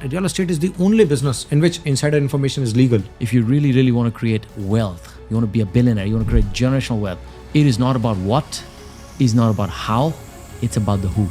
Real estate is the only business in which insider information is legal. If you really, really want to create wealth, you want to be a billionaire, you want to create generational wealth, it is not about what, it's not about how, it's about the who.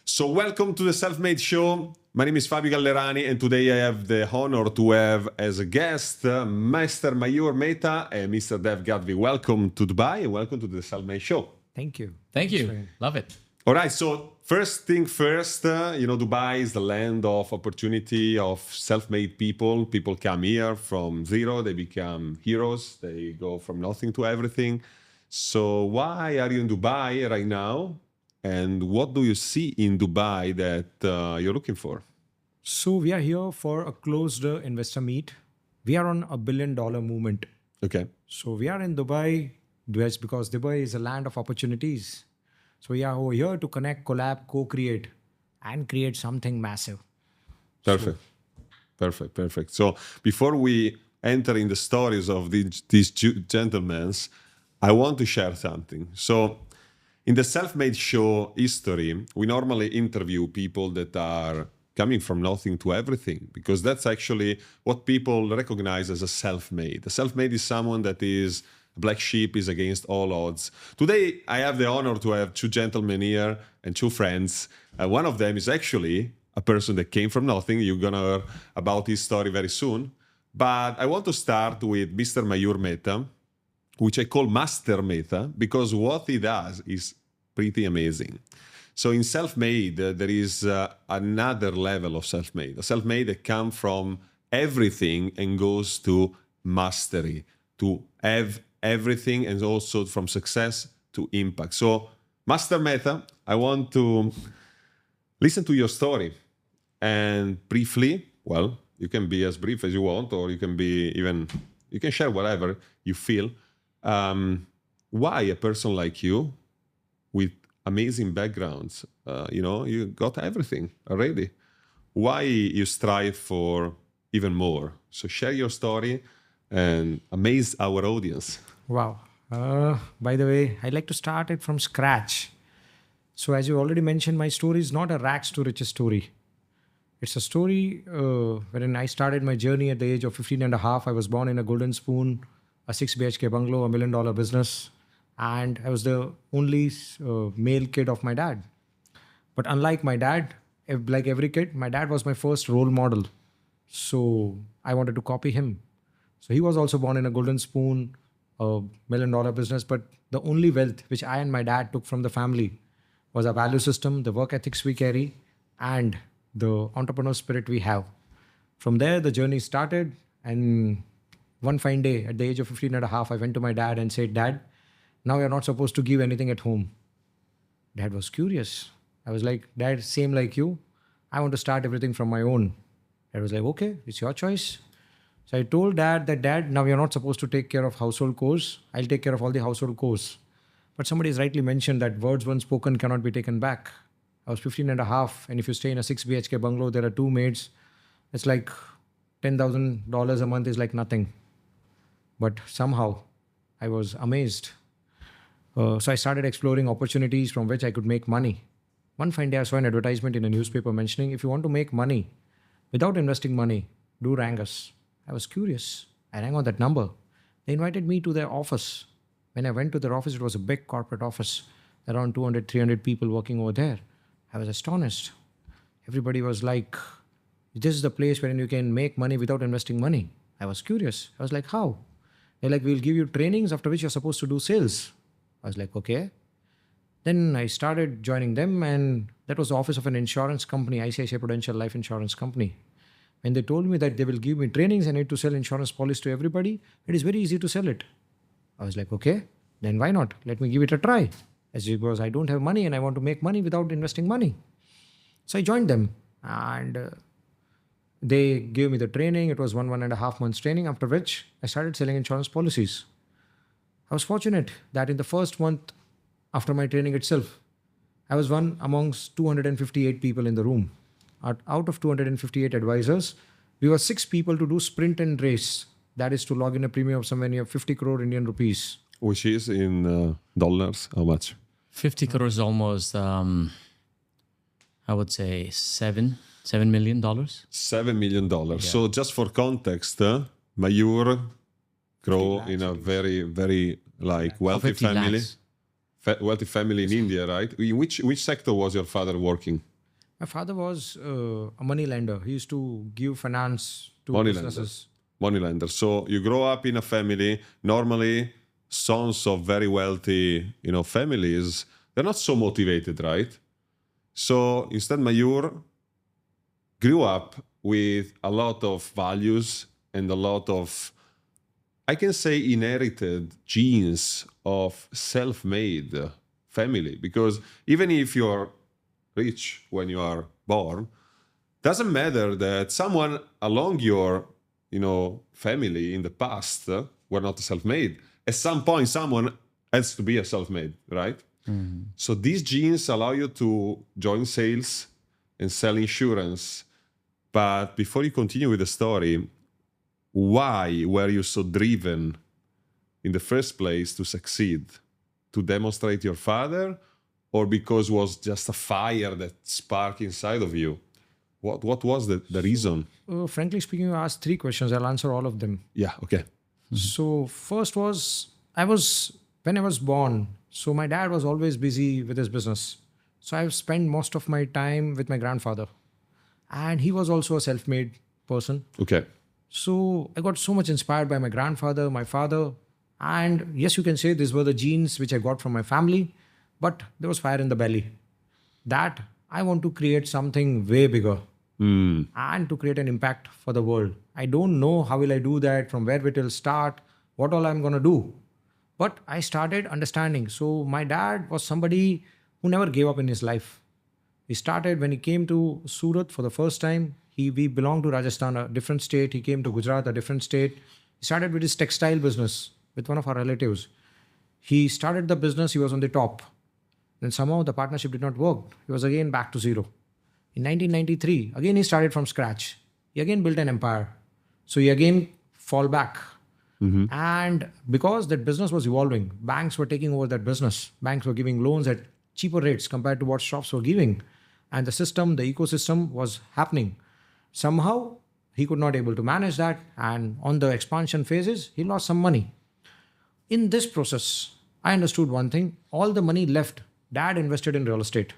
So welcome to the Self-Made Show. My name is Fabio Gallerani, and today I have the honor to have as a guest Mr. Mayur Mehta and Mr. Dev Gadhvi. Welcome to Dubai and welcome to the Self-Made Show. Thank you. Thank you. Love it. All right, so first thing first, Dubai is the land of opportunity, of self-made people. People come here from zero, they become heroes, they go from nothing to everything. So why are you in Dubai right now? And what do you see in Dubai that you're looking for? So we are here for a closed investor meet. We are on a $1 billion movement. Okay. So we are in Dubai because Dubai is a land of opportunities. So we are over here to connect, collab, co-create, and create something massive. Perfect. So before we enter in the stories of these gentlemen, I want to share something. So in the Self-Made Show history, we normally interview people that are coming from nothing to everything, because that's actually what people recognize as a self-made. A self-made is someone that is black sheep, is against all odds. Today, I have the honor to have two gentlemen here and two friends. One of them is actually a person that came from nothing. You're going to hear about his story very soon. But I want to start with Mr. Mayur Mehta, which I call Master Mehta, because what he does is pretty amazing. So in self-made, there is another level of self-made. A self-made that comes from everything and goes to mastery, to have everything, and also from success to impact. So, Master Mehta, I want to listen to your story. And briefly, well, you can be as brief as you want, or you can be you can share whatever you feel. Why a person like you with amazing backgrounds, you got everything already. Why you strive for even more? So share your story and amaze our audience. Wow. By the way, I'd like to start it from scratch. So as you already mentioned, my story is not a rags to riches story. It's a story wherein I started my journey at the age of 15 and a half. I was born in a golden spoon, a 6 BHK bungalow, $1 million business. And I was the only male kid of my dad. But unlike my dad, like every kid, my dad was my first role model. So I wanted to copy him. So he was also born in a golden spoon, a $1 million business. But the only wealth which I and my dad took from the family was our value system, the work ethics we carry, and the entrepreneurial spirit we have. From there, the journey started. And one fine day, at the age of 15 and a half, I went to my dad and said, "Dad, now you're not supposed to give anything at home." Dad was curious. I was like, "Dad, same like you. I want to start everything from my own." Dad was like, "Okay, it's your choice." So I told Dad that, "Dad, now you're not supposed to take care of household chores. I'll take care of all the household chores." But somebody has rightly mentioned that words once spoken cannot be taken back. I was 15 and a half, and if you stay in a 6 BHK bungalow, there are two maids. It's like $10,000 a month is like nothing. But somehow I was amazed. So I started exploring opportunities from which I could make money. One fine day I saw an advertisement in a newspaper mentioning, if you want to make money without investing money, do rang us. I was curious. I rang on that number. They invited me to their office. When I went to their office, it was a big corporate office. Around 200, 300 people working over there. I was astonished. Everybody was like, this is the place where you can make money without investing money. I was curious. I was like, how? They're like, we'll give you trainings after which you're supposed to do sales. I was like, okay. Then I started joining them, and that was the office of an insurance company, ICICI Prudential Life Insurance Company. When they told me that they will give me trainings, I need to sell insurance policy to everybody, it is very easy to sell it. I was like, okay, then why not? Let me give it a try. Because I don't have money and I want to make money without investing money. So I joined them, and they gave me the training. It was 1.5 months training, after which I started selling insurance policies. I was fortunate that in the first month after my training itself, I was one amongst 258 people in the room. Out of 258 advisors, we were 6 people to do sprint and race. That is to log in a premium of somewhere near 50 crore Indian rupees. Which is in dollars, how much? 50 crores almost, I would say 7 $7 million? $7 million. So just for context, Mayur grow in a very, very like wealthy 50 family. lakhs. Wealthy family in India, right? In which sector was your father working? My father was a money lender. He used to give finance to businesses. Moneylender. So you grow up in a family. Normally, sons of very wealthy, families, they're not so motivated, right? So instead, Mayur grew up with a lot of values and a lot of, I can say, inherited genes of self-made family. Because even if you're rich when you are born, doesn't matter that someone along your, family in the past were not self-made. At some point, someone has to be a self-made, right? So these genes allow you to join sales and sell insurance. But before you continue with the story, why were you so driven in the first place to succeed? To demonstrate your father, or because it was just a fire that sparked inside of you? What was the reason? Frankly speaking, you asked 3 questions. I'll answer all of them. Yeah, okay. So first was, when I was born, so my dad was always busy with his business. So I've spent most of my time with my grandfather. And he was also a self-made person. Okay. So I got so much inspired by my grandfather, my father. And yes, you can say these were the genes which I got from my family, but there was fire in the belly. That I want to create something way bigger and to create an impact for the world. I don't know how will I do that, from where it will start, what all I'm going to do. But I started understanding. So my dad was somebody who never gave up in his life. He started when he came to Surat for the first time. We belonged to Rajasthan, a different state. He came to Gujarat, a different state. He started with his textile business with one of our relatives. He started the business, he was on the top. Then somehow the partnership did not work. He was again back to zero. In 1993, again he started from scratch. He again built an empire. So he again fall back. And because that business was evolving, banks were taking over that business. Banks were giving loans at cheaper rates compared to what shops were giving. And the ecosystem was happening. Somehow he could not able to manage that. And on the expansion phases, he lost some money. In this process, I understood one thing. All the money left, dad invested in real estate,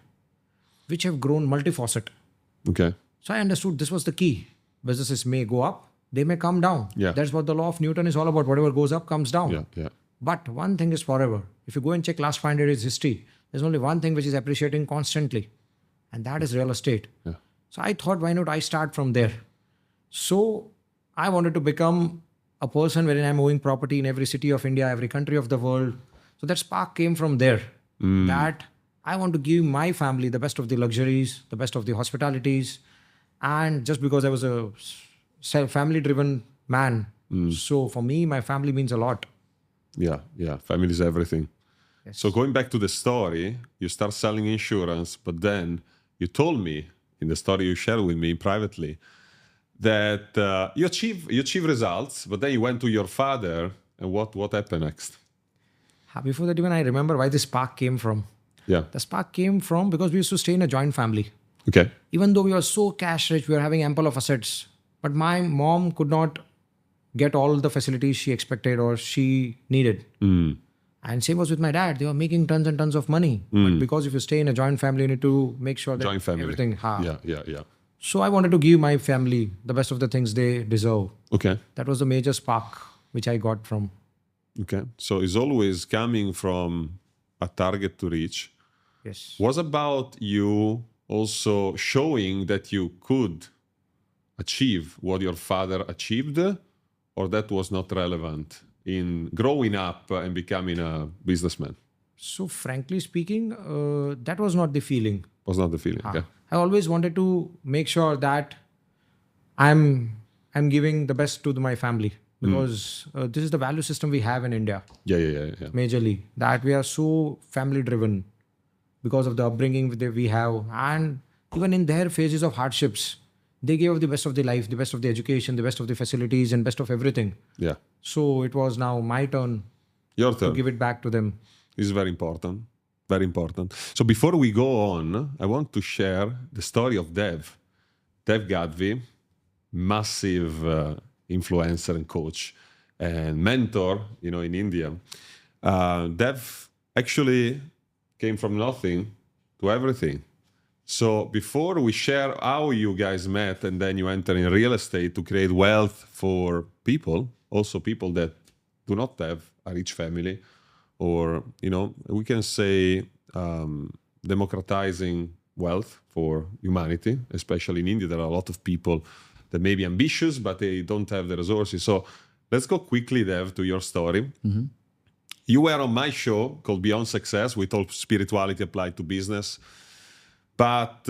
which have grown multifaceted. Okay. So I understood this was the key. Businesses may go up, they may come down. Yeah. That's what the law of Newton is all about. Whatever goes up comes down. Yeah. But one thing is forever. If you go and check last 500 years history, there's only one thing which is appreciating constantly, and that is real estate. Yeah. So I thought, why not I start from there? So I wanted to become a person wherein I'm owning property in every city of India, every country of the world. So that spark came from there. That I want to give my family the best of the luxuries, the best of the hospitalities. And just because I was a family-driven man, so for me, my family means a lot. Yeah. Family is everything. Yes. So going back to the story, you start selling insurance, but then you told me in the story you shared with me privately that you achieve results, but then you went to your father, and what happened next? Before that, even I remember why this spark came from. Yeah. The spark came from because we used to stay in a joint family. Okay. Even though we were so cash rich, we were having ample of assets, but my mom could not get all the facilities she expected or she needed. And same was with my dad. They were making tons and tons of money. But because if you stay in a joint family, you need to make sure that Joint family. everything. Yeah. So I wanted to give my family the best of the things they deserve. Okay. That was the major spark which I got from. Okay. So it's always coming from a target to reach. Yes. Was about you also showing that you could achieve what your father achieved, or that was not relevant in growing up and becoming a businessman? So frankly speaking, that was not the feeling. Was not the feeling. Okay. I always wanted to make sure that I'm giving the best to my family, because this is the value system we have in India. Yeah. Majorly, that we are so family driven because of the upbringing that we have, and even in their phases of hardships, they gave the best of the life, the best of the education, the best of the facilities, and best of everything. Yeah. So it was now my turn Your to turn. give it back to them. Is very important. Very important. So before we go on, I want to share the story of Dev. Dev Gadhvi, massive influencer and coach and mentor, in India. Dev actually came from nothing to everything. So before we share how you guys met and then you enter in real estate to create wealth for people, also people that do not have a rich family, or, we can say democratizing wealth for humanity, especially in India. There are a lot of people that may be ambitious, but they don't have the resources. So let's go quickly, Dev, to your story. You were on my show called Beyond Success. We talk spirituality applied to business. But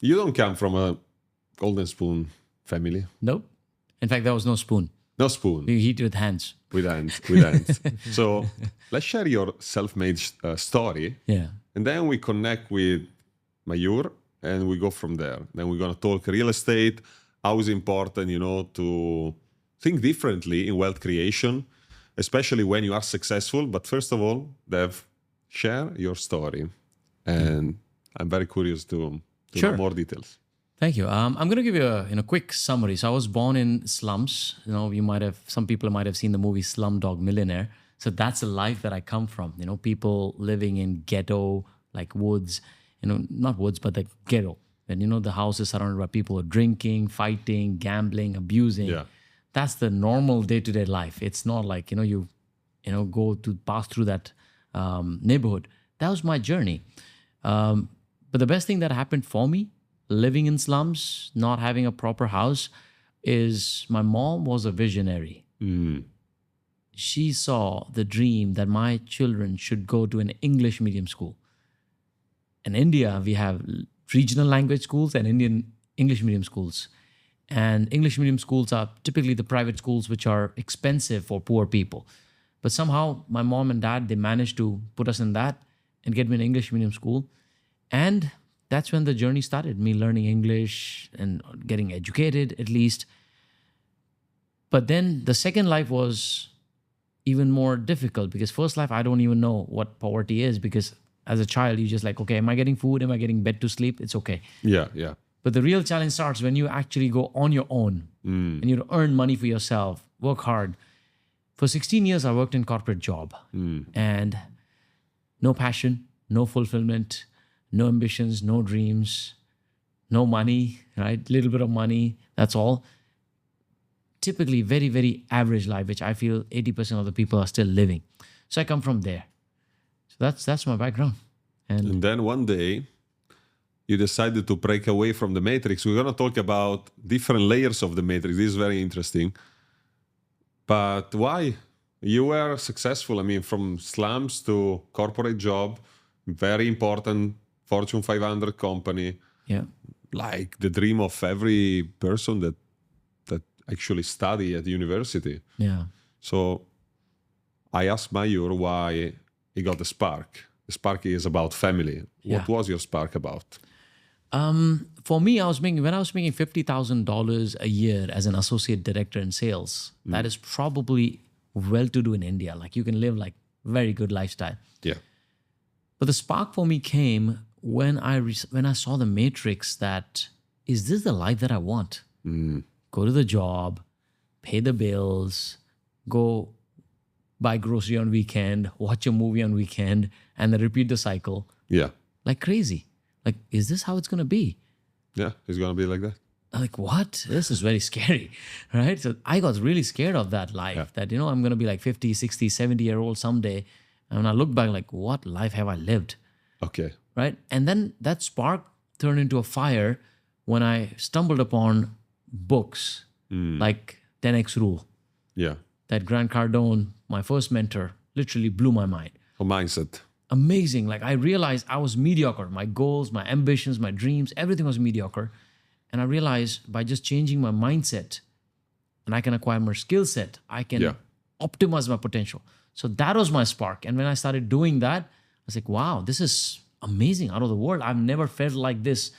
you don't come from a golden spoon family. Nope. In fact, there was no spoon. No spoon. You eat with hands. With hands. So let's share your self-made story. Yeah. And then we connect with Mayur and we go from there. Then we're going to talk real estate, how is important, to think differently in wealth creation, especially when you are successful. But first of all, Dev, share your story. And I'm very curious to know more details. Thank you. I'm going to give you a quick summary. So I was born in slums. Some people might have seen the movie Slumdog Millionaire. So that's the life that I come from. People living in ghetto, like woods, not woods, but the ghetto. And the house is surrounded by people drinking, fighting, gambling, abusing. Yeah. That's the normal day-to-day life. It's not like, you go to pass through that neighborhood. That was my journey. But the best thing that happened for me, living in slums, not having a proper house, is my mom was a visionary. She saw the dream that my children should go to an English medium school. In India, we have regional language schools and Indian English medium schools. And English medium schools are typically the private schools which are expensive for poor people. But somehow my mom and dad, they managed to put us in that and get me an English medium school. And that's when the journey started, me learning English and getting educated at least. But then the second life was even more difficult because first life, I don't even know what poverty is because as a child, you're just like, okay, am I getting food? Am I getting bed to sleep? It's okay. Yeah. But the real challenge starts when you actually go on your own and you earn money for yourself, work hard. For 16 years, I worked in corporate job and no passion, no fulfillment, no ambitions, no dreams, no money, right? Little bit of money, that's all. Typically very, very average life, which I feel 80% of the people are still living. So I come from there. So that's my background. And then one day, you decided to break away from the matrix. We're going to talk about different layers of the matrix. This is very interesting. But why? You were successful. From slums to corporate job, very important Fortune 500 company. Yeah. Like the dream of every person that actually study at university. Yeah. So I asked Mayur why he got the spark. The spark is about family. What was your spark about? For me, when I was making $50,000 a year as an associate director in sales, that is probably well-to-do in India. Like you can live like very good lifestyle. Yeah. But the spark for me came when I saw the matrix that, is this the life that I want? Go to the job, pay the bills, go buy grocery on weekend, watch a movie on weekend, and then repeat the cycle. Yeah. Like crazy. Like, is this how it's going to be? Yeah, it's going to be like that. I'm like, what? This is very scary, right? So I got really scared of that life, that, I'm going to be like 50, 60, 70-year-old someday. And when I look back, like, what life have I lived? Okay. Right? And then that spark turned into a fire when I stumbled upon books like 10X Rule. Yeah. That Grant Cardone, my first mentor, literally blew my mind. A mindset. Amazing. Like I realized I was mediocre. My goals, my ambitions, my dreams, everything was mediocre. And I realized by just changing my mindset and I can acquire more skill set, I can optimize my potential. So that was my spark. And when I started doing that, I was like, wow, this is amazing, out of the world. I've never felt like this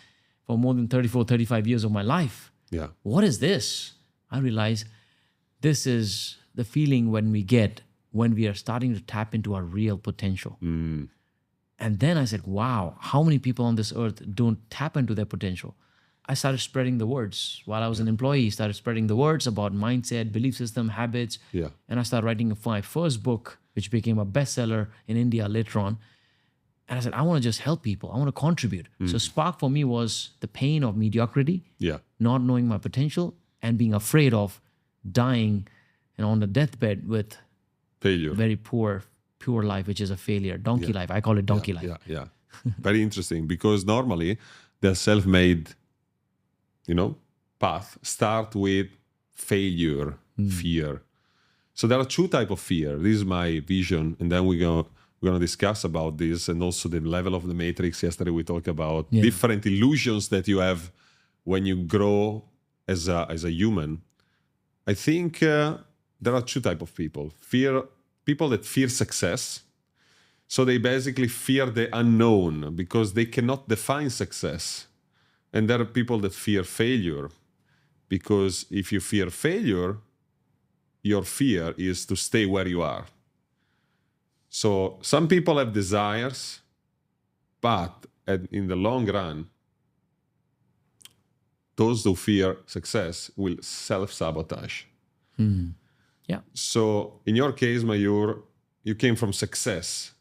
for more than 34, 35 years of my life. Yeah. What is this? I realized this is the feeling when we are starting to tap into our real potential. And then I said, wow, how many people on this earth don't tap into their potential? I started spreading the words. While I was an employee, started spreading the words about mindset, belief system, habits. Yeah. And I started writing my first book, which became a bestseller in India later on. And I said, I want to just help people. I want to contribute. So spark for me was the pain of mediocrity, Yeah. not knowing my potential, and being afraid of dying and on the deathbed with Failure. very poor life, which is a failure. Donkey life. I call it donkey life. Yeah. Very interesting, because normally the self-made, path start with failure, fear. So there are two types of fear. This is my vision, and then we're gonna discuss about this, and also the level of the matrix. Yesterday we talked about different illusions that you have when you grow as a human. I think there are two types of people. People that fear success. So they basically fear the unknown because they cannot define success. And there are people that fear failure, because if you fear failure, your fear is to stay where you are. So some people have desires, but in the long run, those who fear success will self-sabotage. Yeah. So in your case, Mayur, you came from success.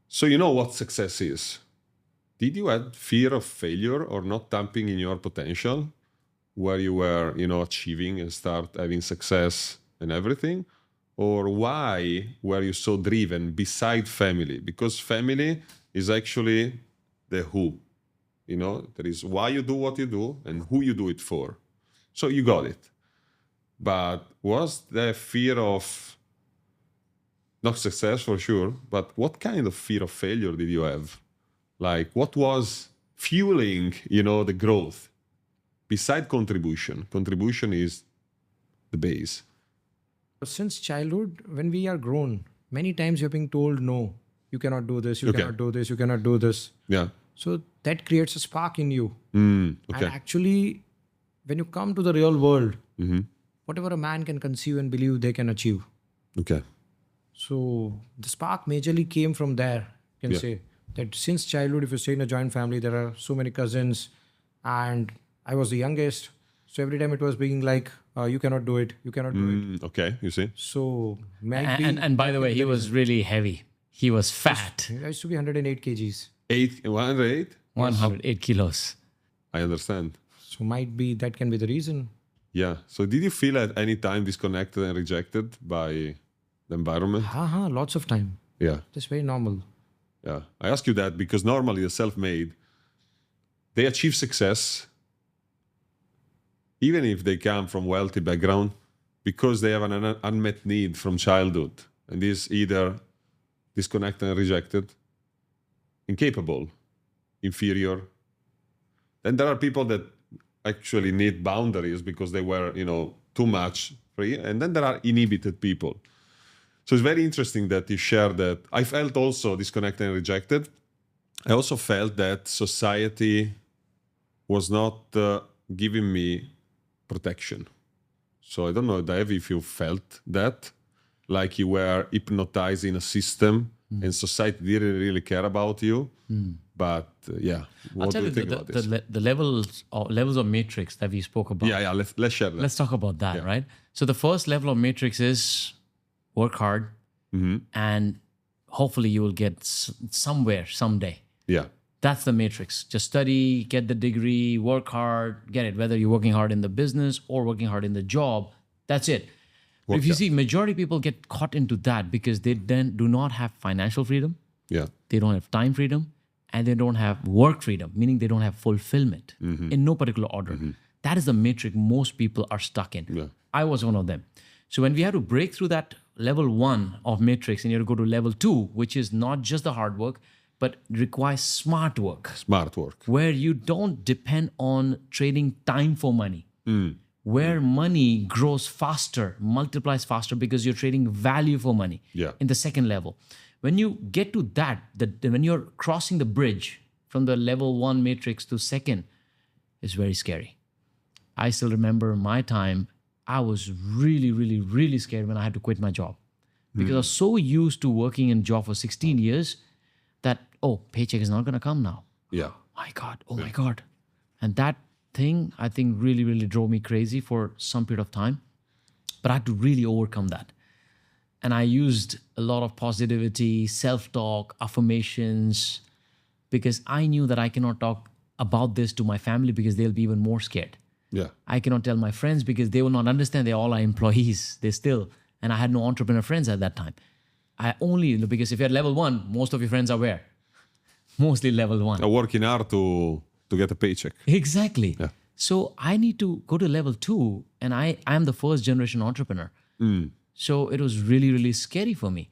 So you know what success is. Did you have fear of failure or not tapping in your potential where you were, achieving and start having success and everything? Or why were you so driven beside family? Because family is actually the who. There is why you do what you do and who you do it for. So you got it. But was there fear of not success for sure, but what kind of fear of failure did you have? Like, what was fueling, the growth? Beside contribution. Contribution is the base. Since childhood, when we are grown, many times you're being told, no, you cannot do this, you cannot do this, you cannot do this. Yeah. So that creates a spark in you. Okay. And actually, when you come to the real world, Mm-hmm. whatever a man can conceive and believe, they can achieve. Okay. So the spark majorly came from there. You can say that since childhood, if you stay in a joint family, there are so many cousins, and I was the youngest. So every time it was being like, you cannot do it, you cannot do it. Okay, you see? So might be. And by the way, he was really heavy. He was fat. I used to be 108 kgs. 108? 108 kilos. I understand. So might be that can be the reason. Yeah. So did you feel at any time disconnected and rejected by the environment? Lots of time. Yeah. That's very normal. Yeah. I ask you that because normally the self-made, they achieve success even if they come from wealthy background because they have an unmet need from childhood. And this either disconnected and rejected, incapable, inferior. Then there are people that actually need boundaries because they were, too much free. And then there are inhibited people. So it's very interesting that you share that. I felt also disconnected and rejected. I also felt that society was not giving me protection. So I don't know, Dev, if you felt that, like you were hypnotized in a system and society didn't really care about you. But what do you think about this? The levels of matrix that we spoke about. Yeah, let's share that. Let's talk about that, right? So the first level of matrix is work hard, and hopefully you will get somewhere someday. Yeah. That's the matrix. Just study, get the degree, work hard, get it. Whether you're working hard in the business or working hard in the job, that's it. But if you see, majority of people get caught into that because they then do not have financial freedom. Yeah. They don't have time freedom, and they don't have work freedom, meaning they don't have fulfillment in no particular order. That is the matrix most people are stuck in. Yeah. I was one of them. So when we had to break through that level 1 of matrix and you have to go to level 2, which is not just the hard work, but requires smart work. Smart work. Where you don't depend on trading time for money. Where money grows faster, multiplies faster because you're trading value for money in the second level. When you get to that, when you're crossing the bridge from the level 1 matrix to second, it's very scary. I still remember my time, I was really, really, really scared when I had to quit my job. Because I was so used to working in a job for 16 years that, paycheck is not going to come now. Yeah. My God, my God. And that thing I think really, really drove me crazy for some period of time. But I had to really overcome that. And I used a lot of positivity, self-talk, affirmations, because I knew that I cannot talk about this to my family because they'll be even more scared. Yeah. I cannot tell my friends because they will not understand. They all are employees. They still, and I had no entrepreneur friends at that time. I only, because if you're at level 1, most of your friends are where? Mostly level 1. Working hard to get a paycheck. Exactly. Yeah. So I need to go to level 2, and I am the first generation entrepreneur. So it was really, really scary for me.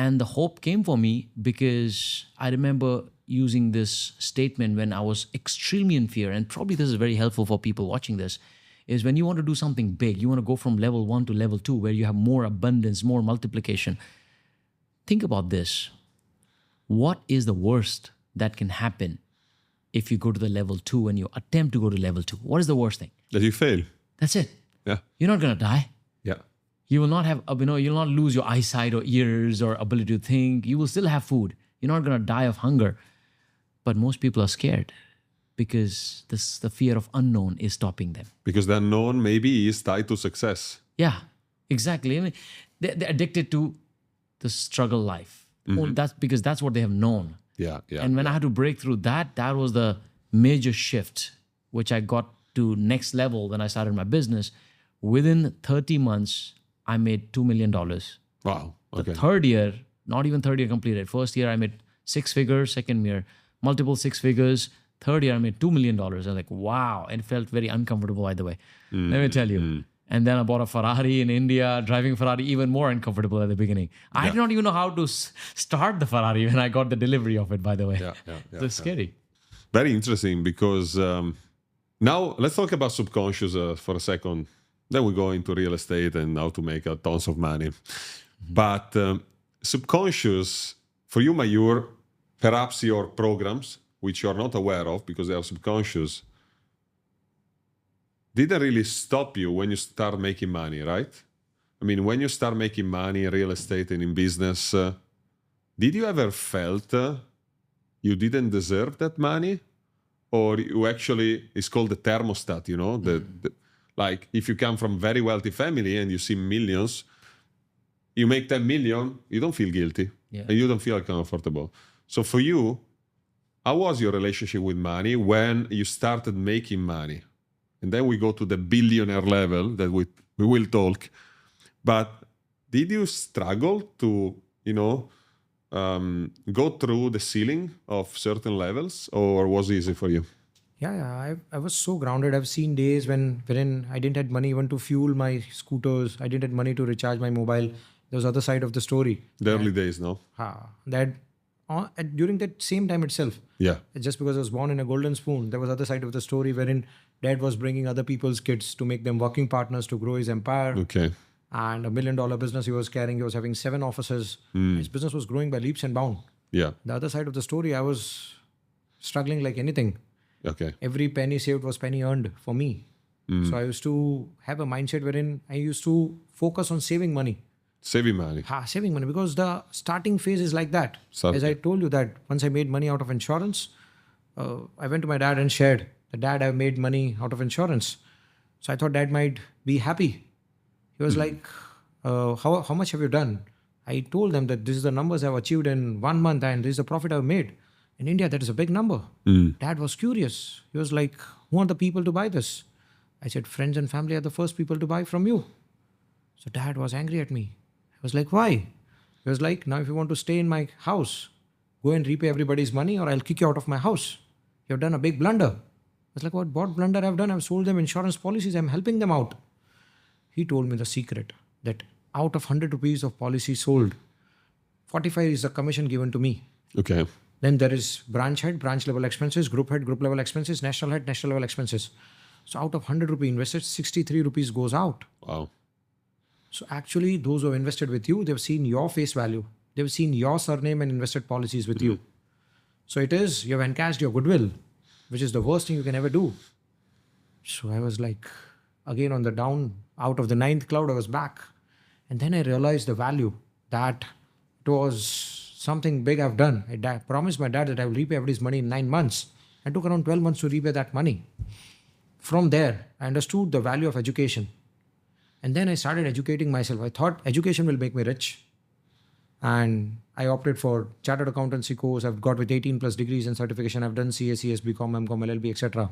And the hope came for me because I remember using this statement when I was extremely in fear. And probably this is very helpful for people watching this, is when you want to do something big, you want to go from level 1 to level 2, where you have more abundance, more multiplication. Think about this. What is the worst that can happen if you go to the level 2 and you attempt to go to level 2? What is the worst thing? That you fail. That's it. Yeah. You're not going to die. Yeah. You will not have, you'll not lose your eyesight or ears or ability to think. You will still have food. You're not going to die of hunger. But most people are scared because the fear of unknown is stopping them. Because the unknown maybe is tied to success. Yeah, exactly. I mean, they're addicted to the struggle life. Oh, that's because that's what they have known. Yeah. Yeah. And when I had to break through that was the major shift, which I got to next level when I started my business. Within 30 months, I made $2 million. Wow. Okay. The third year, not even third year completed. First year, I made 6 figures. Second year, multiple 6 figures. Third year, I made $2 million. I was like, wow. And it felt very uncomfortable, by the way. Let me tell you. And then I bought a Ferrari in India, driving Ferrari, even more uncomfortable at the beginning. I did not even know how to start the Ferrari when I got the delivery of it, by the way. Yeah. It's scary. Very interesting because now let's talk about subconscious for a second. Then we go into real estate and how to make tons of money. But subconscious, for you, Mayur, perhaps your programs, which you're not aware of because they are subconscious, didn't really stop you when you start making money, right? I mean, when you start making money in real estate and in business, did you ever felt you didn't deserve that money? Or you actually, it's called the thermostat, you know? Like if you come from very wealthy family and you see millions, you make 10 million, you don't feel guilty. And you don't feel comfortable. So for you, how was your relationship with money when you started making money? And then we go to the billionaire level that we will talk. But did you struggle to, go through the ceiling of certain levels, or was it easy for you? Yeah. I was so grounded. I've seen days wherein I didn't have money even to fuel my scooters. I didn't have money to recharge my mobile. There was other side of the story. The early days, no? During that same time itself. Yeah. Just because I was born in a golden spoon, there was other side of the story wherein dad was bringing other people's kids to make them working partners to grow his empire. Okay. And $1 million business he was carrying. He was having 7 offices. His business was growing by leaps and bounds. Yeah. The other side of the story, I was struggling like anything. Okay. Every penny saved was penny earned for me. So I used to have a mindset wherein I used to focus on saving money. Saving money. Saving money, because the starting phase is like that. As I told you that once I made money out of insurance, I went to my dad and shared that, Dad, I've made money out of insurance. So I thought Dad might be happy. He was like, how much have you done? I told them that this is the numbers I've achieved in 1 month and this is the profit I've made. In India, that is a big number. Dad was curious. He was like, who are the people to buy this? I said, friends and family are the first people to buy from you. So Dad was angry at me. I was like, why? He was like, now if you want to stay in my house, go and repay everybody's money or I'll kick you out of my house. You have done a big blunder. I was like, what blunder I've done? I've sold them insurance policies. I'm helping them out. He told me the secret that out of 100 rupees of policy sold, 45 is the commission given to me. Okay. Then there is branch head, branch level expenses, group head, group level expenses, national head, national level expenses. So out of 100 rupee invested, 63 rupees goes out. Wow. So actually, those who have invested with you, they've seen your face value. They've seen your surname and invested policies with you. So it is, you have encashed your goodwill, which is the worst thing you can ever do. So I was like, again on the down, out of the 9th cloud, I was back. And then I realized the value that it was something big I've done. I promised my dad that I will repay everybody's money in 9 months. I took around 12 months to repay that money. from there, I understood the value of education. And then I started educating myself. I thought education will make me rich. And I opted for chartered accountancy course. I've got with 18 plus degrees and certification. I've done CA, CS, BCom, MCom, LLB, etc.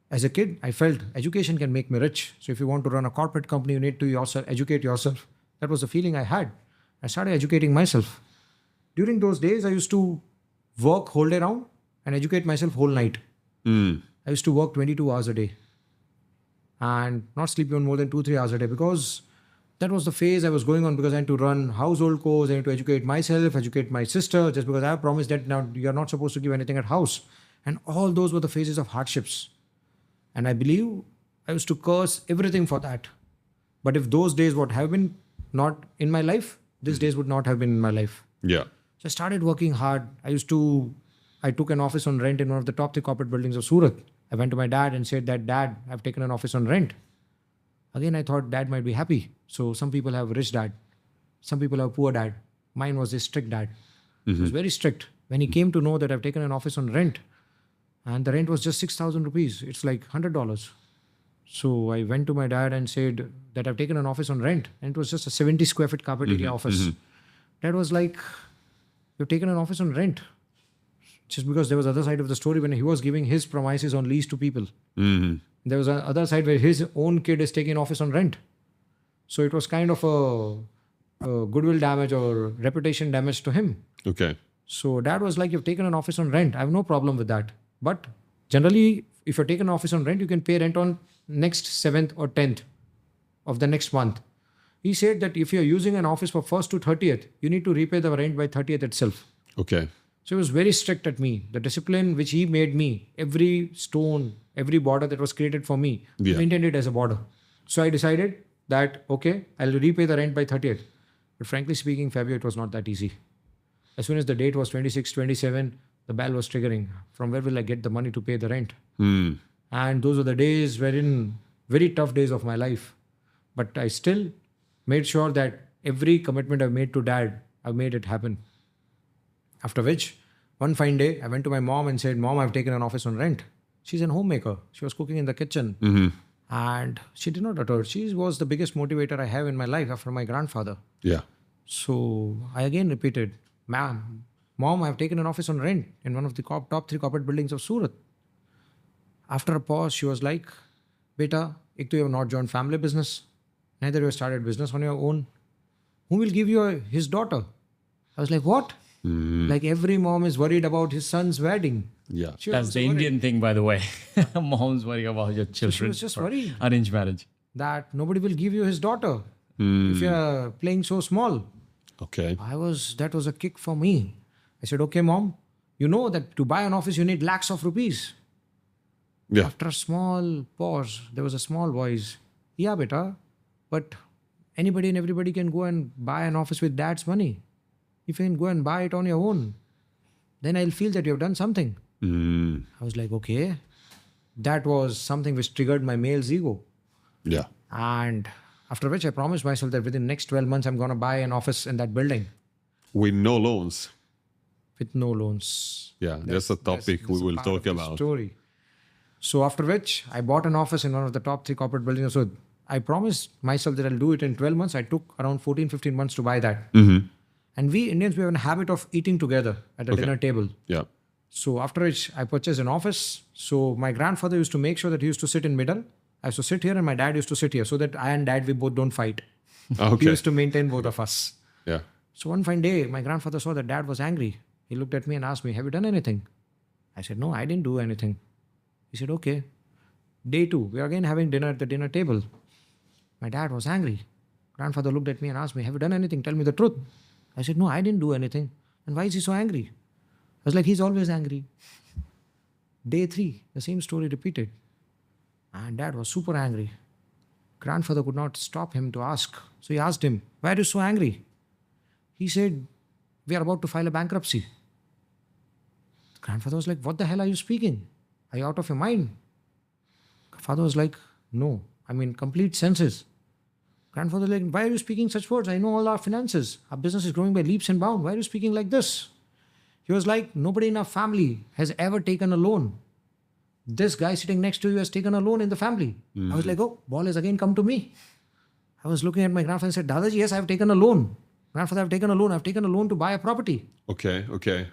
As a kid, I felt education can make me rich. So if you want to run a corporate company, you need to educate yourself. That was the feeling I had. I started educating myself. During those days, I used to work whole day round and educate myself whole night. I used to work 22 hours a day and not sleep even more than 2-3 hours a day, because that was the phase I was going on, because I had to run household chores, I had to educate myself, educate my sister, just because I have promised that now you're not supposed to give anything at house. And all those were the phases of hardships. And I believe I used to curse everything for that. But if those days would have been not in my life, these days would not have been in my life. Yeah. So I started working hard. I took an office on rent in one of the top 3 corporate buildings of Surat. I went to my dad and said that, Dad, I've taken an office on rent. Again, I thought dad might be happy. So some people have rich dad. Some people have poor dad. Mine was a strict dad. He was very strict. When he came to know that I've taken an office on rent, and the rent was just 6,000 rupees, it's like $100. So I went to my dad and said that I've taken an office on rent, and it was just a 70 square feet carpet area office. Dad was like, you've taken an office on rent. Just because there was the other side of the story when he was giving his premises on lease to people. There was another side where his own kid is taking office on rent. So it was kind of a goodwill damage or reputation damage to him. Okay. So dad was like, you've taken an office on rent. I have no problem with that. But generally, if you're taking an office on rent, you can pay rent on next 7th or 10th of the next month. He said that if you're using an office for 1st to 30th, you need to repay the rent by 30th itself. Okay. So he was very strict at me. The discipline which he made me, every stone, every border that was created for me, Yeah. maintained it as a border. So I decided that, okay, I'll repay the rent by 30th. But frankly speaking, Fabio, it was not that easy. As soon as the date was 26, 27, the bell was triggering. From where will I get the money to pay the rent? And those were the days wherein, very tough days of my life. But I still made sure that every commitment I made to dad, I made it happen. After which, one fine day, I went to my mom and said, Mom, I've taken an office on rent. She's a homemaker. She was cooking in the kitchen. And she did not utter. She was the biggest motivator I have in my life after my grandfather. Yeah. So I again repeated, Mom, I've taken an office on rent in one of the top 3 corporate buildings of Surat. After a pause, she was like, Beta, ek to you have not joined family business. Neither you have started business on your own. Who will give you his daughter? I was like, what? Like every mom is worried about his son's wedding. Yeah. She That's was the worried Indian thing, by the way. Mom's worrying about your children. She was just for worried Arranged marriage. that nobody will give you his daughter if you're playing so small. Okay. That was a kick for me. I said, okay, Mom, you know that to buy an office, you need lakhs of rupees. Yeah. After a small pause, there was a small voice. Yeah, beta, but anybody and everybody can go and buy an office with dad's money. If you can go and buy it on your own, then I'll feel that you have done something. I was like, okay. That was something which triggered my male's ego. Yeah. And after which I promised myself that within the next 12 months, I'm going to buy an office in that building With no loans. with no loans. Yeah. That's a topic we will Part of talk the about. Story. So after which I bought an office in one of the top 3 corporate buildings. So I promised myself that I'll do it in 12 months. I took around 14-15 months to buy that. And we Indians, we have a habit of eating together at a dinner table. Yeah. So after which I purchased an office. So my grandfather used to make sure that he used to sit in middle. I used to sit here and my dad used to sit here, so that I and dad, we both don't fight. He Okay. used to maintain both of us. Yeah. So one fine day, my grandfather saw that dad was angry. He looked at me and asked me, have you done anything? I said, no, I didn't do anything. He said, okay. Day 2, we are again having dinner at the dinner table. My dad was angry. Grandfather looked at me and asked me, have you done anything? Tell me the truth. I said, no, I didn't do anything. And why is he so angry? I was like, he's always angry. Day 3, the same story repeated. And dad was super angry. Grandfather could not stop him to ask. So he asked him, why are you so angry? He said, we are about to file a bankruptcy. Grandfather was like, what the hell are you speaking? Are you out of your mind? Father was like, no, I'm in complete senses. Grandfather like, why are you speaking such words? I know all our finances. Our business is growing by leaps and bounds. Why are you speaking like this? He was like, nobody in our family has ever taken a loan. this guy sitting next to you has taken a loan in the family. I was like, oh, ball has again come to me. I was looking at my grandfather and said, Dadaji, yes, I've taken a loan. Grandfather, I've taken a loan. I've taken a loan to buy a property. Okay.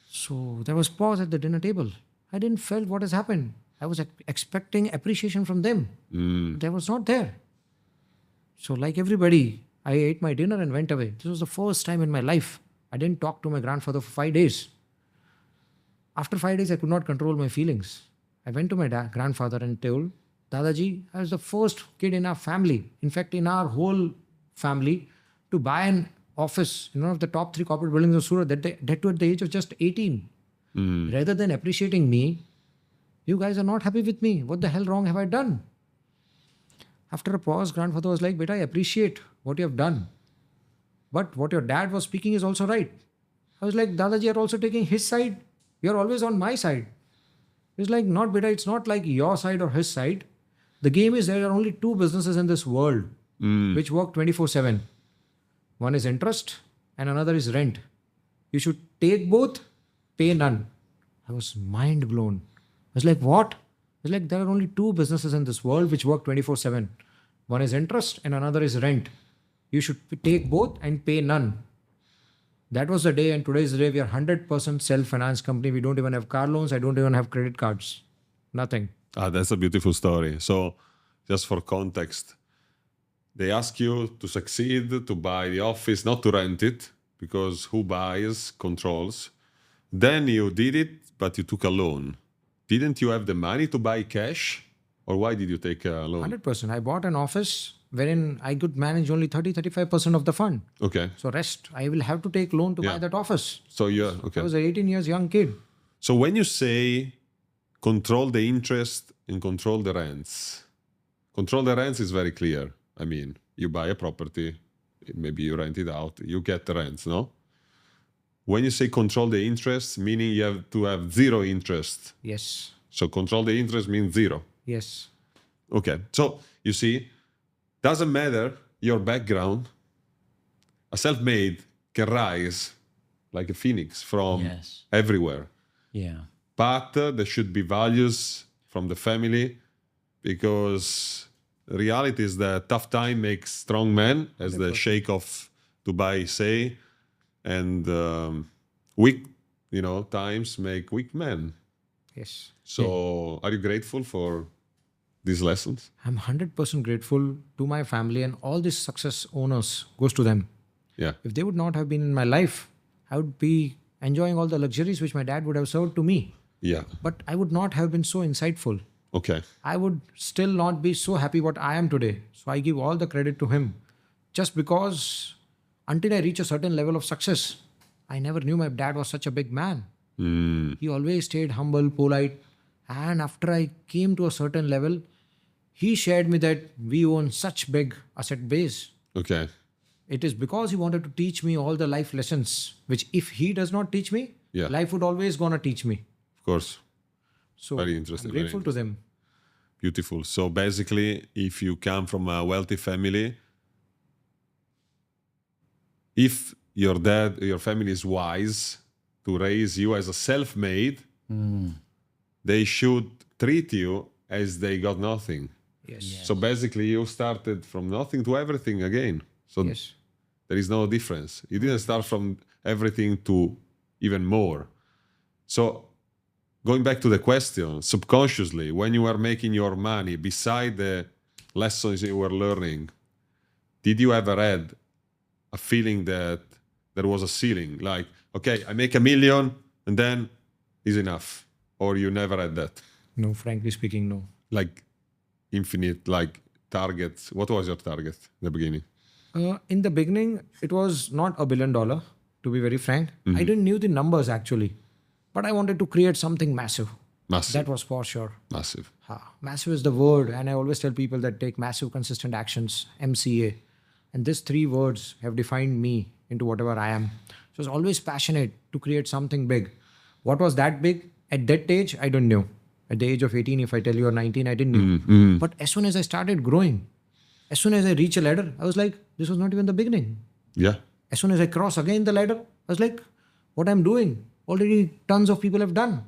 So there was pause at the dinner table. I didn't feel what has happened. I was expecting appreciation from them. But I was not there. So like everybody, I ate my dinner and went away. This was the first time in my life I didn't talk to my grandfather for 5 days. After 5 days, I could not control my feelings. I went to my grandfather and told, Dadaji, I was the first kid in our family, in fact, in our whole family, to buy an office in one of the top 3 corporate buildings of Surat, that too at the age of just 18. Rather than appreciating me, you guys are not happy with me. What the hell wrong have I done? After a pause, grandfather was like, Beta, I appreciate what you have done. But what your dad was speaking is also right. I was like, Dadaji, you're also taking his side. You're always on my side. It's like, not Beta, it's not like your side or his side. The game is there are only 2 businesses in this world which work 24/7. One is interest and another is rent. You should take both, pay none. I was mind blown. I was like, what? I was like, there are only 2 businesses in this world which work 24/7. One is interest and another is rent. You should take both and pay none. That was the day, and today's the day we are 100% self-financed company. We don't even have car loans. I don't even have credit cards. Nothing. That's a beautiful story. So, just for context, they ask you to succeed, to buy the office, not to rent it, because who buys controls. Then you did it, but you took a loan. Didn't you have the money to buy cash? Or why did you take a loan? 100%. I bought an office wherein I could manage only 30-35% of the fund. Okay. So rest, I will have to take loan to buy that office. So you're okay. I was an 18 years young kid. So when you say control the interest and control the rents is very clear. I mean, you buy a property, maybe you rent it out, you get the rents, no? When you say control the interest, meaning you have to have 0 interest. Yes. So control the interest means 0. Yes. Okay. So you see, doesn't matter your background, a self-made can rise like a phoenix from everywhere. Yeah. But there should be values from the family, because the reality is that tough time makes strong men, as the Sheikh of Dubai say, and weak, times make weak men. Yes. So are you grateful for these lessons? I'm 100% grateful to my family, and all these success owners goes to them. Yeah. If they would not have been in my life, I would be enjoying all the luxuries which my dad would have served to me. Yeah. But I would not have been so insightful. Okay. I would still not be so happy what I am today. So I give all the credit to him. Just because until I reach a certain level of success, I never knew my dad was such a big man. He always stayed humble, polite. And after I came to a certain level, he shared me that we own such big asset base. Okay. It is because he wanted to teach me all the life lessons, which if he does not teach me, life would always gonna teach me. Of course. So Very interesting. I'm grateful to them. Beautiful. So basically, if you come from a wealthy family, if your family is wise to raise you as a self-made, they should treat you as they got nothing. Yes. So basically, you started from nothing to everything again. So Yes. there is no difference. You didn't start from everything to even more. So going back to the question, subconsciously, when you were making your money, beside the lessons you were learning, did you ever had a feeling that there was a ceiling? Like, okay, I make $1 million and then is enough. Or you never had that? No, frankly speaking, no. Like infinite, like targets. What was your target in the beginning? In the beginning, it was not $1 billion, to be very frank. I didn't knew the numbers actually, but I wanted to create something massive. Massive. That was for sure. Massive. Massive is the word, and I always tell people that take massive, consistent actions, MCA. And these 3 words have defined me into whatever I am. So I was always passionate to create something big. What was that big? At that age, I don't know. At the age of 18, if I tell you, or 19, I didn't know. But as soon as I started growing, as soon as I reach a ladder, I was like, this was not even the beginning. Yeah. As soon as I cross again the ladder, I was like, what I'm doing, already tons of people have done.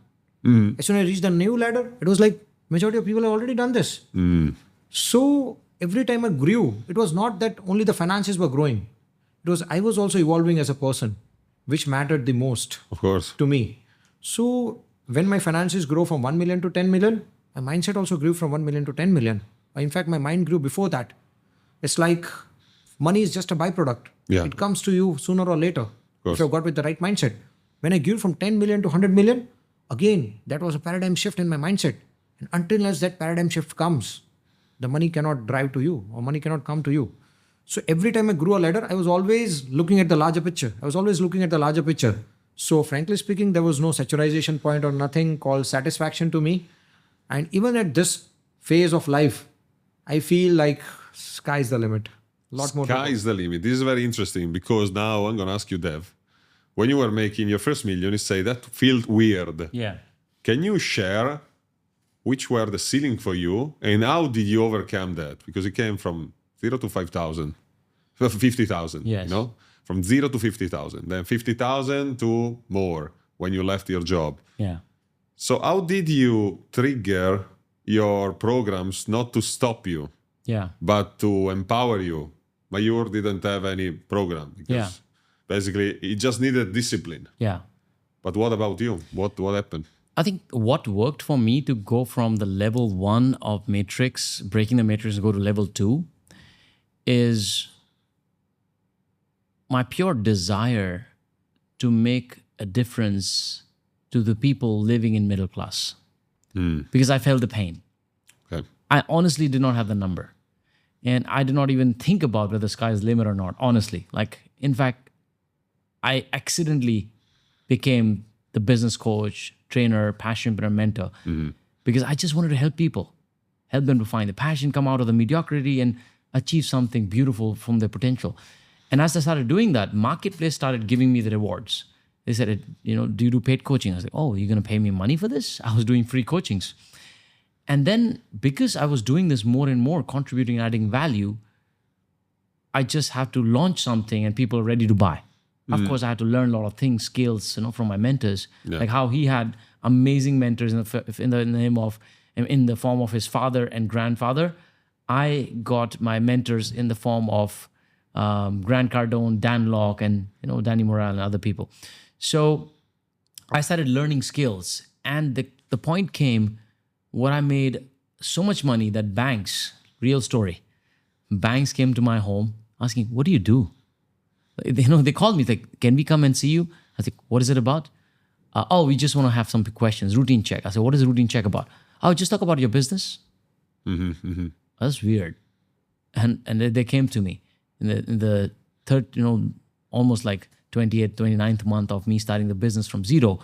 As soon as I reached the new ladder, it was like majority of people have already done this. So every time I grew, it was not that only the finances were growing. It was I was also evolving as a person, which mattered the most Of course. to me. So when my finances grow from 1 million to 10 million, my mindset also grew from 1 million to 10 million. In fact, my mind grew before that. It's like money is just a byproduct. Yeah. It comes to you sooner or later course. if you've got with the right mindset. When I grew from 10 million to 100 million, again, that was a paradigm shift in my mindset. And until that paradigm shift comes, the money cannot drive to you or money cannot come to you. So every time I grew a ladder, I was always looking at the larger picture. So frankly speaking, there was no saturation point or nothing called satisfaction to me. And even at this phase of life, I feel like sky's the limit. A lot more. Sky is the limit. This is very interesting because now I'm going to ask you, Dev. When you were making your first million, you say that felt weird. Yeah. Can you share which were the ceiling for you and how did you overcome that? Because it came from 0 to 5,000, 50,000, Yes. you know, from 0 to 50,000, then 50,000 to more when you left your job. Yeah. So how did you trigger your programs not to stop you, Yeah. but to empower you? Mayur didn't have any program because basically it just needed discipline. Yeah. But what about you? What happened? I think what worked for me to go from the level 1 of matrix, breaking the matrix, and go to level 2 is my pure desire to make a difference to the people living in middle class. Because I felt the pain. Okay. I honestly did not have the number. And I did not even think about whether the sky is the limit or not, honestly. Like, in fact, I accidentally became the business coach, trainer, passion mentor, because I just wanted to help people, help them to find the passion, come out of the mediocrity and achieve something beautiful from their potential. And as I started doing that, Marketplace started giving me the rewards. They said, do you do paid coaching? I was like, oh, you're going to pay me money for this? I was doing free coachings. And then because I was doing this more and more, contributing, adding value, I just have to launch something and people are ready to buy. Of course, I had to learn a lot of things, skills, from my mentors, like how he had amazing mentors in the form of his father and grandfather. I got my mentors in the form of Grant Cardone, Dan Locke, and Danny Morale and other people. So I started learning skills, and the point came where I made so much money that banks, real story, banks came to my home asking, "What do you do?" They called me like, "Can we come and see you?" I was like, "What is it about?" "Oh, we just want to have some questions, routine check." I said, "What is a routine check about?" "Oh, just talk about your business." That's weird. And they came to me in the third, almost like 28th, 29th month of me starting the business from zero,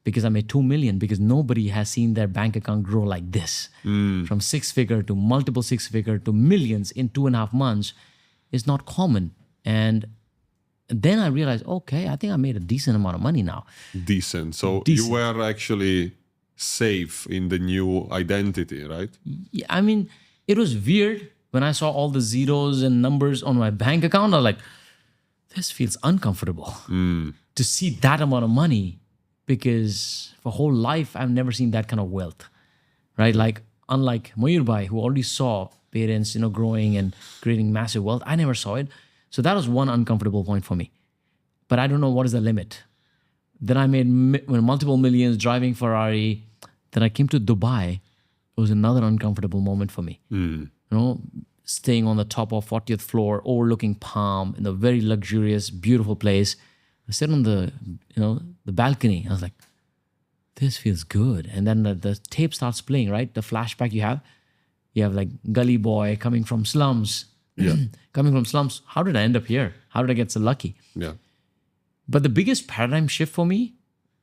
because I made 2 million, because nobody has seen their bank account grow like this. From 6-figure to multiple 6-figure to millions in 2.5 months is not common. And then I realized, okay, I think I made a decent amount of money now. Decent. So Decent. you were actually safe in the new identity, right? Yeah, I mean, it was weird when I saw all the zeros and numbers on my bank account. I was like, this feels uncomfortable to see that amount of money, because for whole life, I've never seen that kind of wealth, right? Like, unlike Mayur Bhai, who already saw parents, growing and creating massive wealth, I never saw it. So that was one uncomfortable point for me. But I don't know what is the limit. Then I made multiple millions driving Ferrari. Then I came to Dubai. It was another uncomfortable moment for me. Staying on the top of 40th floor, overlooking Palm, in a very luxurious, beautiful place. I sat on the balcony. I was like, this feels good. And then the tape starts playing, right? The flashback you have like gully boy coming from slums. Yeah. Coming from slums. How did I end up here? How did I get so lucky? Yeah. But the biggest paradigm shift for me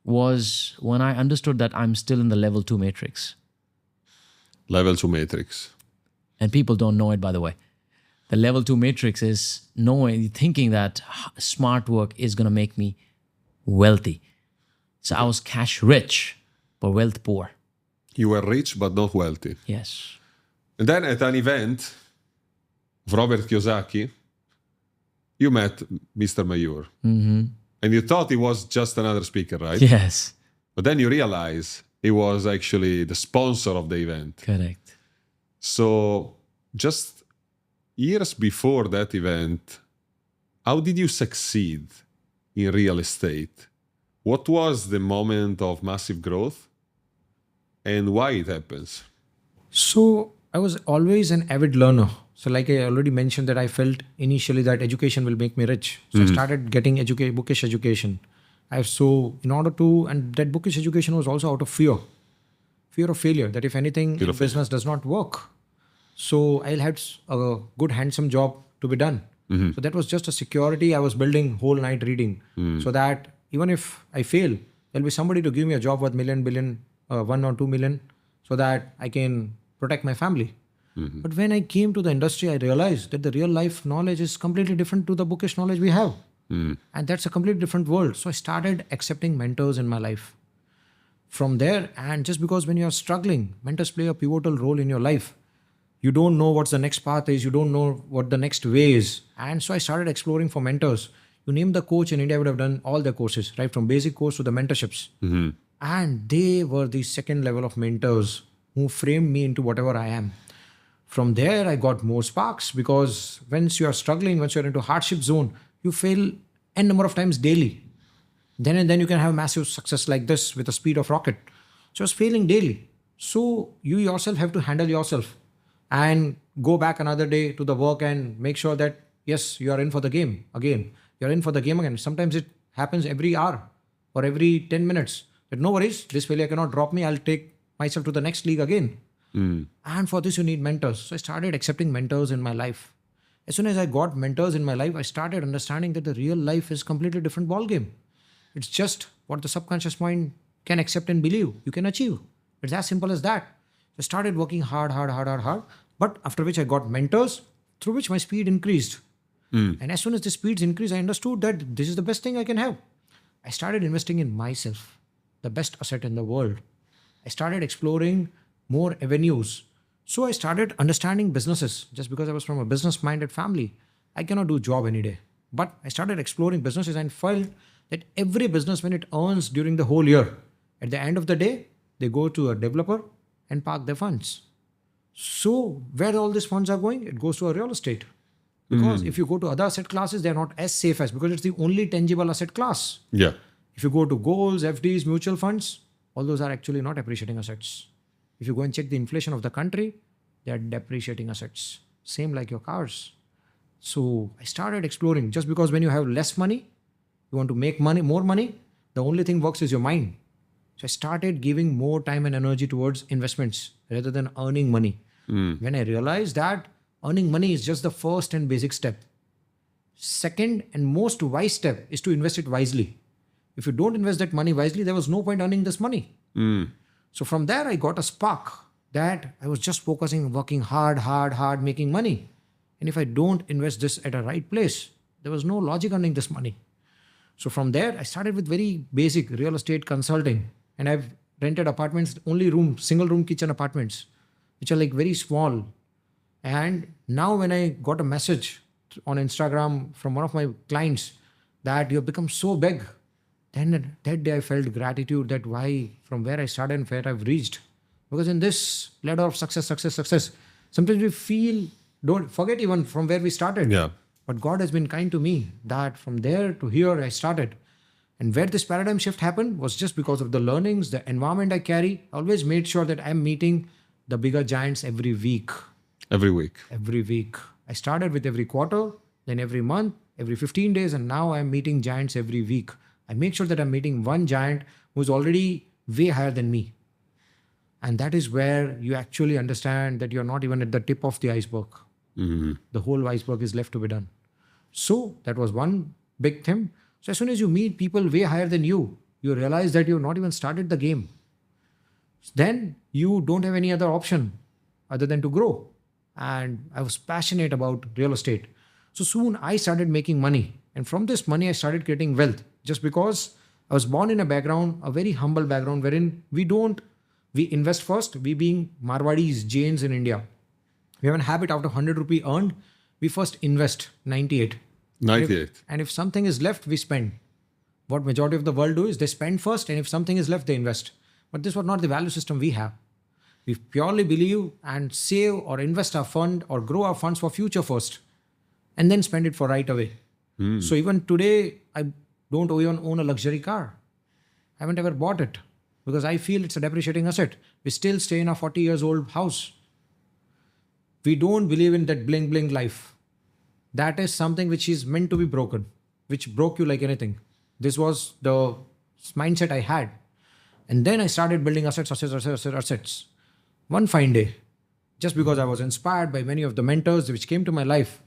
was when I understood that I'm still in the level 2 matrix. Level 2 matrix. And people don't know it, by the way. The level 2 matrix is thinking that smart work is going to make me wealthy. So I was cash rich, but wealth poor. You were rich, but not wealthy. Yes. And then at an event of Robert Kiyosaki, you met Mr. Mayur. And you thought he was just another speaker, right? Yes. But then you realize He was actually the sponsor of the event. Correct. So just years before that event, how did you succeed in real estate? What was the moment of massive growth and why it happens? So I was always an avid learner. So like I already mentioned that I felt initially that education will make me rich. So I started getting bookish education. In order to, and that bookish education was also out of fear of failure, that if anything Fear in of failure. business does not work, so I'll have a good handsome job to be done. So that was just a security I was building whole night reading, so that even if I fail, there'll be somebody to give me a job worth million, billion, 1 or 2 million, so that I can protect my family. But when I came to the industry, I realized that the real life knowledge is completely different to the bookish knowledge we have. And that's a completely different world. So I started accepting mentors in my life. From there, and just because when you're struggling, mentors play a pivotal role in your life. You don't know what's the next path is, you don't know what the next way is. And so I started exploring for mentors. You name the coach in India, I would have done all their courses, right? From basic course to the mentorships. And they were the second level of mentors who framed me into whatever I am. From there, I got more sparks because once you are struggling, once you're into hardship zone, you fail n number of times daily. Then and then you can have massive success like this with the speed of rocket. So I was failing daily. So you yourself have to handle yourself and go back another day to the work and make sure that yes, you are in for the game again. You're in for the game again. Sometimes it happens every hour or every 10 minutes. But no worries, this failure cannot drop me. I'll take myself to the next league again. And for this, you need mentors. So I started accepting mentors in my life. As soon as I got mentors in my life, I started understanding that the real life is completely different ballgame. It's just what the subconscious mind can accept and believe you can achieve. It's as simple as that. I started working hard. But after which I got mentors, through which my speed increased. And as soon as the speeds increased, I understood that this is the best thing I can have. I started investing in myself, the best asset in the world. I started exploring more avenues. So I started understanding businesses. Just because I was from a business-minded family, I cannot do job any day. But I started exploring businesses and felt that every business, when it earns during the whole year, at the end of the day, they go to a developer and park their funds. So where all these funds are going, it goes to a real estate. Because if you go to other asset classes, they're not as safe as, because it's the only tangible asset class. Yeah. If you go to golds, FDs, mutual funds, all those are actually not appreciating assets. If you go and check the inflation of the country, they are depreciating assets. Same like your cars. So I started exploring. Just because when you have less money, you want to make more money, the only thing works is your mind. So I started giving more time and energy towards investments rather than earning money. When I realized that earning money is just the first and basic step. Second and most wise step is to invest it wisely. If you don't invest that money wisely, there was no point earning this money. So from there, I got a spark that I was just focusing, working hard, making money. And if I don't invest this at a right place, there was no logic earning this money. So from there, I started with very basic real estate consulting. And I've rented apartments, single room kitchen apartments, which are like very small. And now when I got a message on Instagram from one of my clients that you have become so big, then that day I felt gratitude that why, from where I started and where I've reached. Because in this ladder of success, sometimes we don't forget even from where we started. Yeah. But God has been kind to me that from there to here I started. And where this paradigm shift happened was just because of the learnings, the environment I carry. I always made sure that I'm meeting the bigger giants every week. Every week. Every week. I started with every quarter, then every month, every 15 days, and now I'm meeting giants every week. I make sure that I'm meeting one giant who's already way higher than me. And that is where you actually understand that you're not even at the tip of the iceberg. The whole iceberg is left to be done. So that was one big thing. So as soon as you meet people way higher than you realize that you've not even started the game. Then you don't have any other option other than to grow. And I was passionate about real estate. So soon I started making money. And from this money, I started creating wealth. Just because I was born in a background, a very humble background, wherein we invest first. We being Marwadis, Jains in India, we have a habit after 100 rupee earned, we first invest 98. 98. And if something is left, we spend. What majority of the world do is they spend first, and if something is left, they invest. But this was not the value system we have. We purely believe and save or invest our fund or grow our funds for future first and then spend it for right away. So even today, I don't even own a luxury car. I haven't ever bought it because I feel it's a depreciating asset. We still stay in a 40 years old house. We don't believe in that bling bling life. That is something which is meant to be broken, which broke you like anything. This was the mindset I had. And then I started building assets. One fine day, just because I was inspired by many of the mentors which came to my life,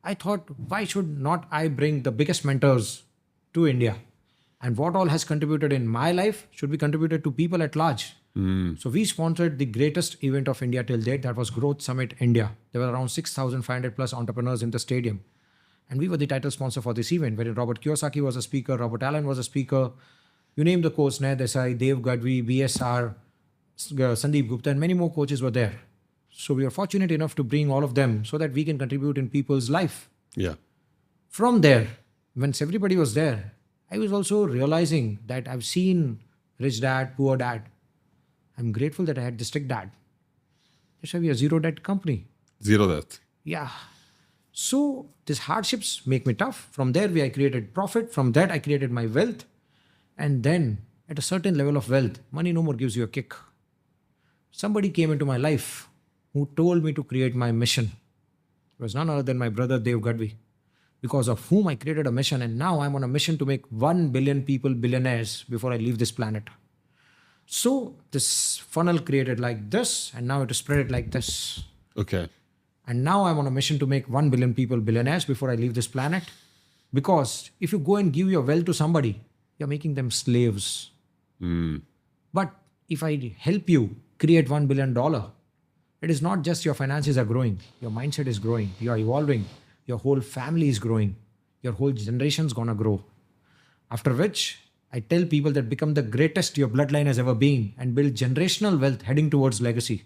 I thought, why should not I bring the biggest mentors to India? And what all has contributed in my life should be contributed to people at large. So we sponsored the greatest event of India till date. That was Growth Summit India. There were around 6,500 plus entrepreneurs in the stadium. And we were the title sponsor for this event, wherein Robert Kiyosaki was a speaker, Robert Allen was a speaker. You name the coach, Ned Desai, Dev Gadhvi, BSR, Sandeep Gupta, and many more coaches were there. So we were fortunate enough to bring all of them so that we can contribute in people's life. Yeah. From there, once everybody was there, I was also realizing that I've seen rich dad, poor dad. I'm grateful that I had the strict dad. That's why we are zero debt company. Zero debt. Yeah. So these hardships make me tough. From there, I created profit. From that, I created my wealth. And then at a certain level of wealth, money no more gives you a kick. Somebody came into my life who told me to create my mission. It was none other than my brother Dev Gadhvi, because of whom I created a mission. And now I'm on a mission to make 1 billion people billionaires before I leave this planet. So this funnel created like this, and now it is spread like this. Okay. And now I'm on a mission to make 1 billion people billionaires before I leave this planet. Because if you go and give your wealth to somebody, you're making them slaves. But if I help you create $1 billion, it is not just your finances are growing, your mindset is growing, you are evolving, your whole family is growing, your whole generation's gonna grow. After which, I tell people that become the greatest your bloodline has ever been and build generational wealth heading towards legacy.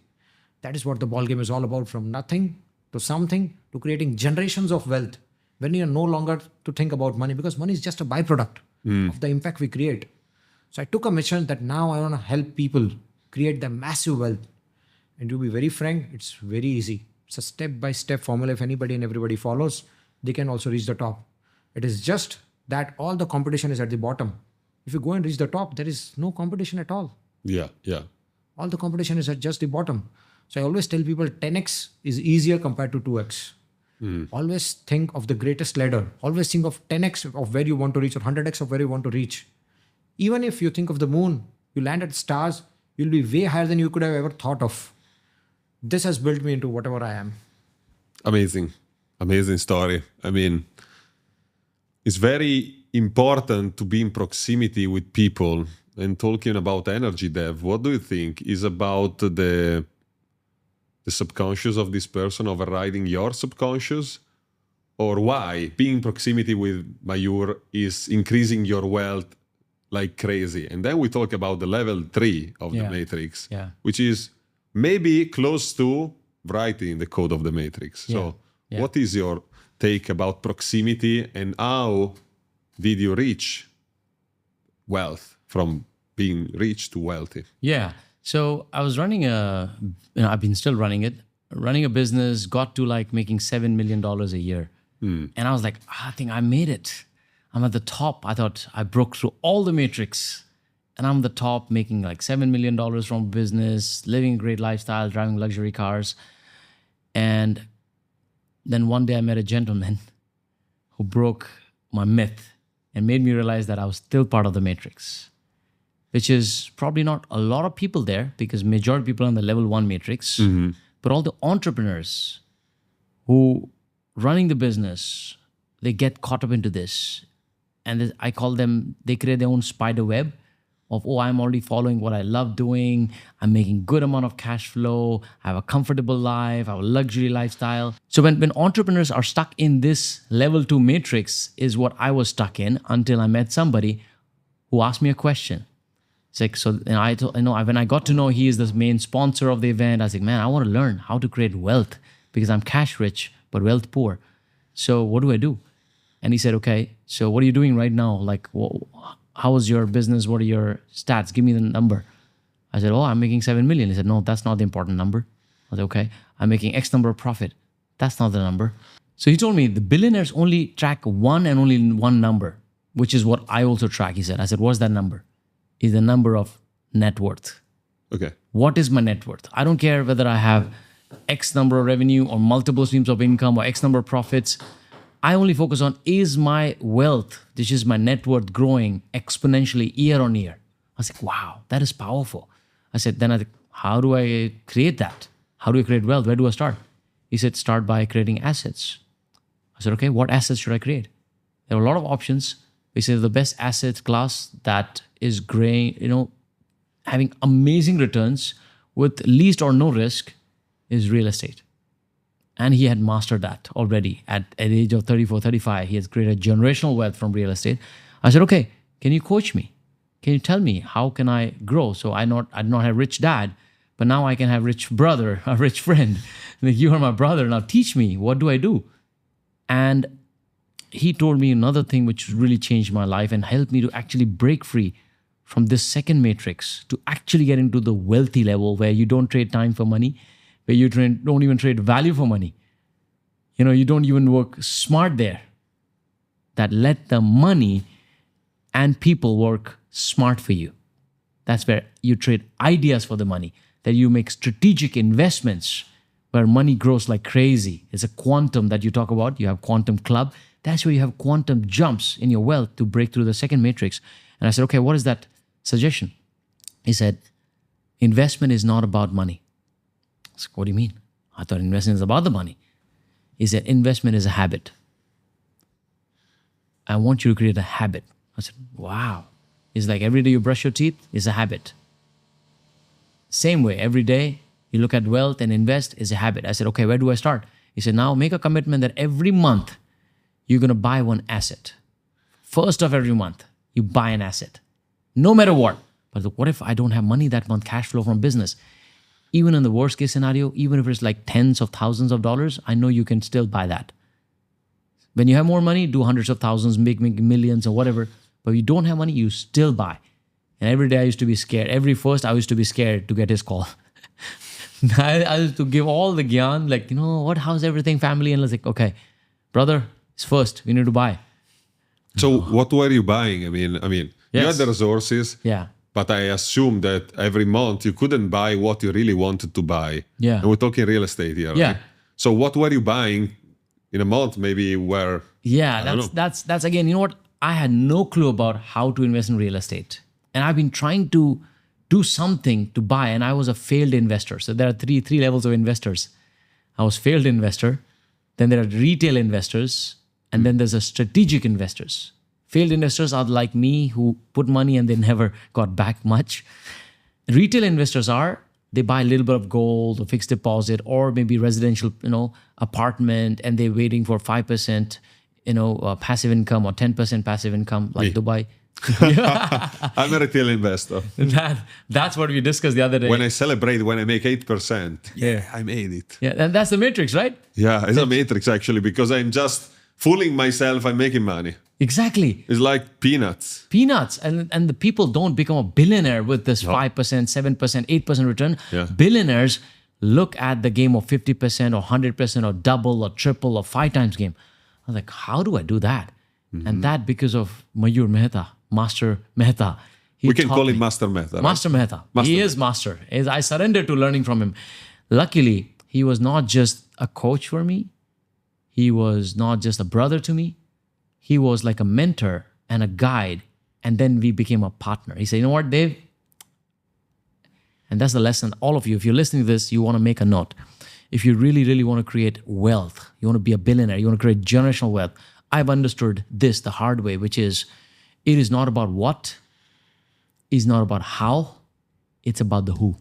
That is what the ball game is all about, from nothing to something to creating generations of wealth when you are no longer to think about money, because money is just a byproduct of the impact we create. So I took a mission that now I want to help people create the massive wealth. And to be very frank, it's very easy. It's a step-by-step formula. If anybody and everybody follows, they can also reach the top. It is just that all the competition is at the bottom. If you go and reach the top, there is no competition at all. Yeah. Yeah. All the competition is at just the bottom. So I always tell people 10x is easier compared to 2x. Always think of the greatest ladder. Always think of 10x of where you want to reach or 100x of where you want to reach. Even if you think of the moon, you land at stars, you'll be way higher than you could have ever thought of. This has built me into whatever I am. Amazing. Amazing story. I mean, it's very important to be in proximity with people. And talking about energy, Dev, what do you think is about the subconscious of this person overriding your subconscious? Or why being in proximity with Mayur is increasing your wealth like crazy? And then we talk about the level 3 of the matrix, which is maybe close to writing the code of the matrix. So what is your take about proximity, and how did you reach wealth from being rich to wealthy? Yeah. So I was running I've been still running a business, got to like making $7 million a year. And I was like, I think I made it. I'm at the top. I thought I broke through all the matrix and I'm the top, making like $7 million from business, living a great lifestyle, driving luxury cars. And then one day I met a gentleman who broke my myth and made me realize that I was still part of the matrix, which is probably not a lot of people there, because majority of people are on the level 1 matrix, but all the entrepreneurs who running the business, they get caught up into this. And I call them, they create their own spider web of, oh, I'm already following what I love doing. I'm making good amount of cash flow. I have a comfortable life. I have a luxury lifestyle. So when entrepreneurs are stuck in this level 2 matrix is what I was stuck in, until I met somebody who asked me a question. It's like, so when I got to know he is the main sponsor of the event, I was like, man, I want to learn how to create wealth, because I'm cash rich, but wealth poor. So what do I do? And he said, okay, so what are you doing right now? Like, how is your business? What are your stats? Give me the number. I said, oh, I'm making 7 million. He said, no, that's not the important number. I said, okay, I'm making X number of profit. That's not the number. So he told me the billionaires only track one and only one number, which is what I also track, he said. I said, what's that number? Is the number of net worth. Okay. What is my net worth? I don't care whether I have X number of revenue or multiple streams of income or X number of profits. I only focus on, is my wealth, which is my net worth, growing exponentially year on year? I was like, wow, that is powerful. I said, then how do I create that? How do I create wealth? Where do I start? He said, start by creating assets. I said, okay, what assets should I create? There were a lot of options. He said, the best asset class that is having amazing returns with least or no risk is real estate. And he had mastered that already at the age of 34, 35. He has created generational wealth from real estate. I said, okay, can you coach me? Can you tell me how can I grow? So I did not have a rich dad, but now I can have a rich brother, a rich friend. Like, you are my brother. Now teach me. What do I do? And he told me another thing which really changed my life and helped me to actually break free from this second matrix to actually get into the wealthy level where you don't trade time for money, where you don't even trade value for money. You don't even work smart there. That let the money and people work smart for you. That's where you trade ideas for the money, that you make strategic investments where money grows like crazy. It's a quantum that you talk about. You have quantum club. That's where you have quantum jumps in your wealth to break through the second matrix. And I said, okay, what is that suggestion? He said, investment is not about money. I said, what do you mean? I thought investment is about the money. He said, investment is a habit. I want you to create a habit. I said, wow. It's like every day you brush your teeth is a habit. Same way, every day you look at wealth and invest is a habit. I said, okay, where do I start? He said, now make a commitment that every month you're going to buy one asset. First of every month, you buy an asset. No matter what. But what if I don't have money that month, cash flow from business? Even in the worst case scenario, even if it's like tens of thousands of dollars, I know you can still buy that. When you have more money, do hundreds of thousands, make millions or whatever. But if you don't have money, you still buy. And every day I used to be scared. I used to be scared to get his call. I used to give all the gyan, like, how's everything, family? And I was like, okay, brother, it's first. We need to buy. So what were you buying? I mean, you had the resources. Yeah. But I assume that every month you couldn't buy what you really wanted to buy. Yeah. And we're talking real estate here, Yeah. right? So what were you buying in a month? Maybe where? Yeah, that's again, you know what? I had no clue about how to invest in real estate. And I've been trying to do something to buy, and I was a failed investor. So there are three levels of investors. I was failed investor, then there are retail investors, and then there's a strategic investors. Failed investors are like me who put money and they never got back much. Retail investors they buy a little bit of gold or fixed deposit or maybe residential, apartment, and they're waiting for 5%, passive income or 10% passive income like Dubai. I'm a retail investor. That's what we discussed the other day. When I make 8%, I made it. Yeah, and that's the matrix, right? Yeah, it's a matrix actually, because I'm just fooling myself, I'm making money. Exactly. It's like peanuts. And the people don't become a billionaire with this 5%, 7%, 8% return. Yeah. Billionaires look at the game of 50% or 100% or double or triple or 5 times game. I was like, how do I do that? Mm-hmm. And that because of Mayur Mehta, Master Mehta. We can call him Master Mehta. Right? Master Mehta. He is master. I surrendered to learning from him. Luckily, he was not just a coach for me. He was not just a brother to me. He was like a mentor and a guide. And then we became a partner. He said, you know what, Dev? And that's the lesson. All of you, if you're listening to this, you want to make a note. If you really, really want to create wealth, you want to be a billionaire, you want to create generational wealth, I've understood this the hard way, which is it is not about what, it's not about how, it's about the who.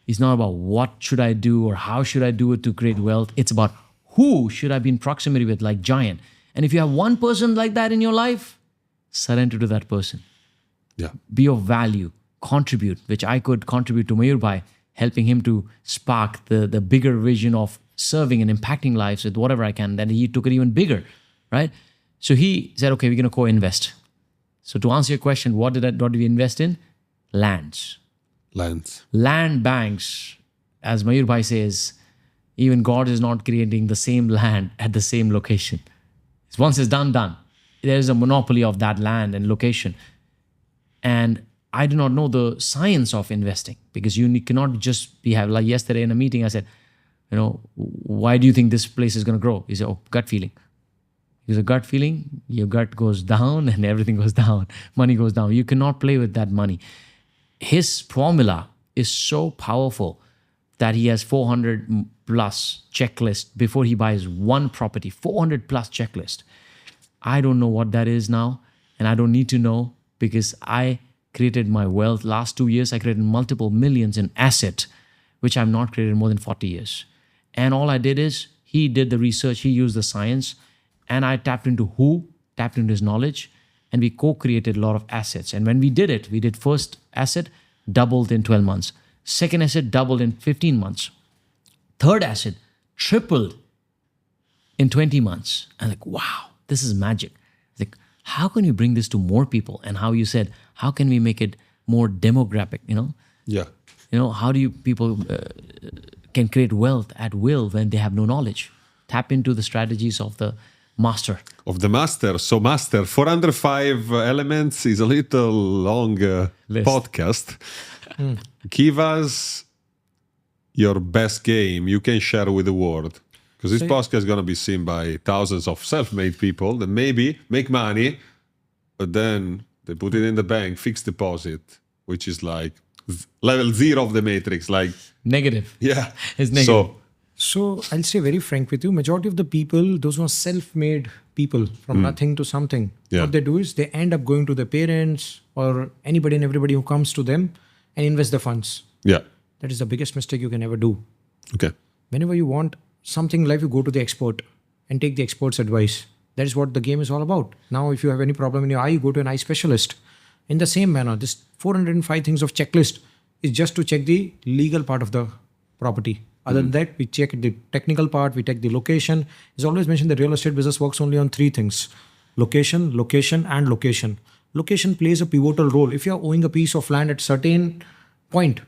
It's not about what should I do or how should I do it to create wealth. It's about who should I be in proximity with, like Giant. And if you have one person like that in your life, surrender to that person. Yeah. Be of value, contribute, which I could contribute to Mayur by helping him to spark the bigger vision of serving and impacting lives with whatever I can. Then he took it even bigger, right? So he said, okay, we're going to co-invest. So to answer your question, what did we invest in? Lands. Lands. Land banks, as Mayur Bhai says, even God is not creating the same land at the same location. Once it's done, done. There is a monopoly of that land and location. And I do not know the science of investing, because you cannot just be like yesterday in a meeting, I said, why do you think this place is going to grow? He said, oh, gut feeling. Because a gut feeling, your gut goes down and everything goes down. Money goes down. You cannot play with that money. His formula is so powerful that he has 400 plus checklist before he buys one property. 400 plus checklist. I don't know what that is now, and I don't need to know, because I created my wealth. Last 2 years, I created multiple millions in asset, which I've not created in more than 40 years. And all I did is, he did the research, he used the science, and I tapped into his knowledge, and we co-created a lot of assets. And when we did first asset, doubled in 12 months. Second asset, doubled in 15 months. Third asset, tripled in 20 months. I'm like, wow, this is magic. Like, how can you bring this to more people? And how you said, how can we make it more demographic, Yeah. How do you people can create wealth at will when they have no knowledge? Tap into the strategies of the master. Of the master. So, master, 405 elements is a little long podcast. Give us your best game you can share with the world. Because this podcast is going to be seen by thousands of self-made people that maybe make money, but then they put it in the bank, fixed deposit, which is like level 0 of the matrix. Like Negative. Yeah. It's negative. So I'll say very frank with you, majority of the people, those who are self-made people from nothing to something, what they do is they end up going to their parents or anybody and everybody who comes to them and invest the funds. Yeah. That is the biggest mistake you can ever do. Okay. Whenever you want something in life, you go to the expert and take the expert's advice. That is what the game is all about. Now, if you have any problem in your eye, you go to an eye specialist. In the same manner, this 405 things of checklist is just to check the legal part of the property. Other than that, we check the technical part, we check the location. It's always mentioned the real estate business works only on 3 things: location, location, and location. Location plays a pivotal role. If you're owing a piece of land at certain point,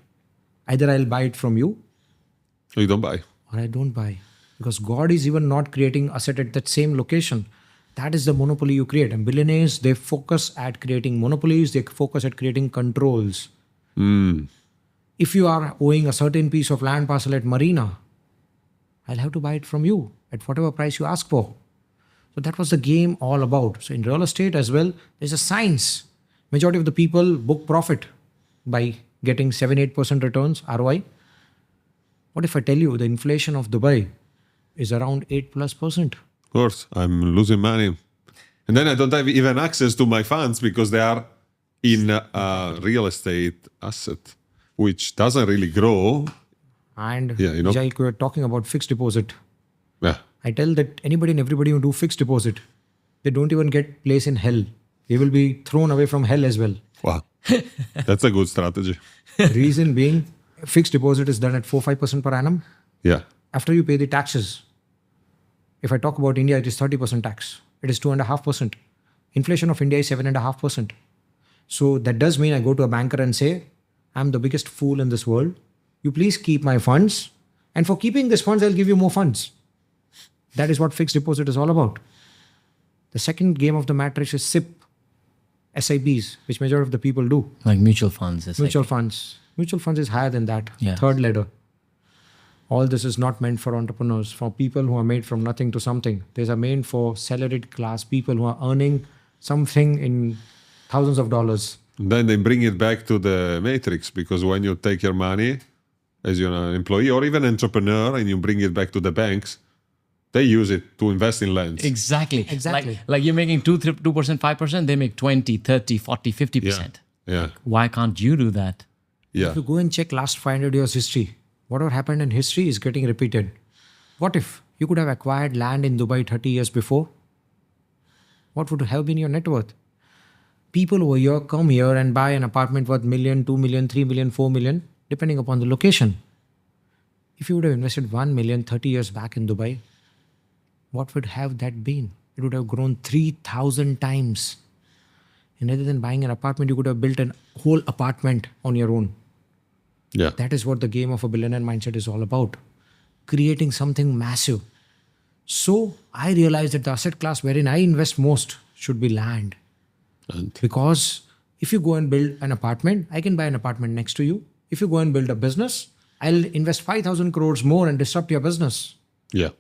either I'll buy it from you So you don't buy. or I don't buy. Because God is even not creating asset at that same location. That is the monopoly you create. And billionaires, they focus at creating monopolies, they focus at creating controls. If you are owing a certain piece of land parcel at Marina, I'll have to buy it from you at whatever price you ask for. So that was the game all about. So in real estate as well, there's a science. Majority of the people book profit by getting 7-8% returns, ROI. What if I tell you the inflation of Dubai is around 8+%? Of course, I'm losing money. And then I don't have even access to my funds because they are in a real estate asset, which doesn't really grow. And Yeah, we're talking about fixed deposit. Yeah. I tell that anybody and everybody who do fixed deposit, they don't even get place in hell. They will be thrown away from hell as well. Wow. That's a good strategy. Reason being, fixed deposit is done at 4-5% per annum. Yeah. After you pay the taxes, if I talk about India, it is 30% tax. It is 2.5%. Inflation of India is 7.5%. So that does mean I go to a banker and say, I'm the biggest fool in this world. You please keep my funds. And for keeping these funds, I'll give you more funds. That is what fixed deposit is all about. The second game of the matrix is SIPs, which majority of the people do. Like mutual funds. Mutual funds. Mutual funds is higher than that. Yeah. Third ladder. All this is not meant for entrepreneurs, for people who are made from nothing to something. These are meant for salaried class people who are earning something in thousands of dollars. Then they bring it back to the matrix, because when you take your money as you're an employee or even entrepreneur and you bring it back to the banks, they use it to invest in lands. Exactly. Exactly. Like you're making 2%, 5%, they make 20, 30, 40, 50%. Yeah. Why can't you do that? Yeah. If you go and check last 500 years history, whatever happened in history is getting repeated. What if you could have acquired land in Dubai 30 years before? What would have been your net worth? People over here come here and buy an apartment worth $1 million, $2 million, $3 million, $4 million, depending upon the location. If you would have invested $1 million 30 years back in Dubai, what would have that been? It would have grown 3,000 times. And rather than buying an apartment, you could have built a whole apartment on your own. Yeah. That is what the game of a billionaire mindset is all about. Creating something massive. So I realized that the asset class wherein I invest most should be land. And Because if you go and build an apartment, I can buy an apartment next to you. If you go and build a business, I'll invest 5,000 crores more and disrupt your business. yeah.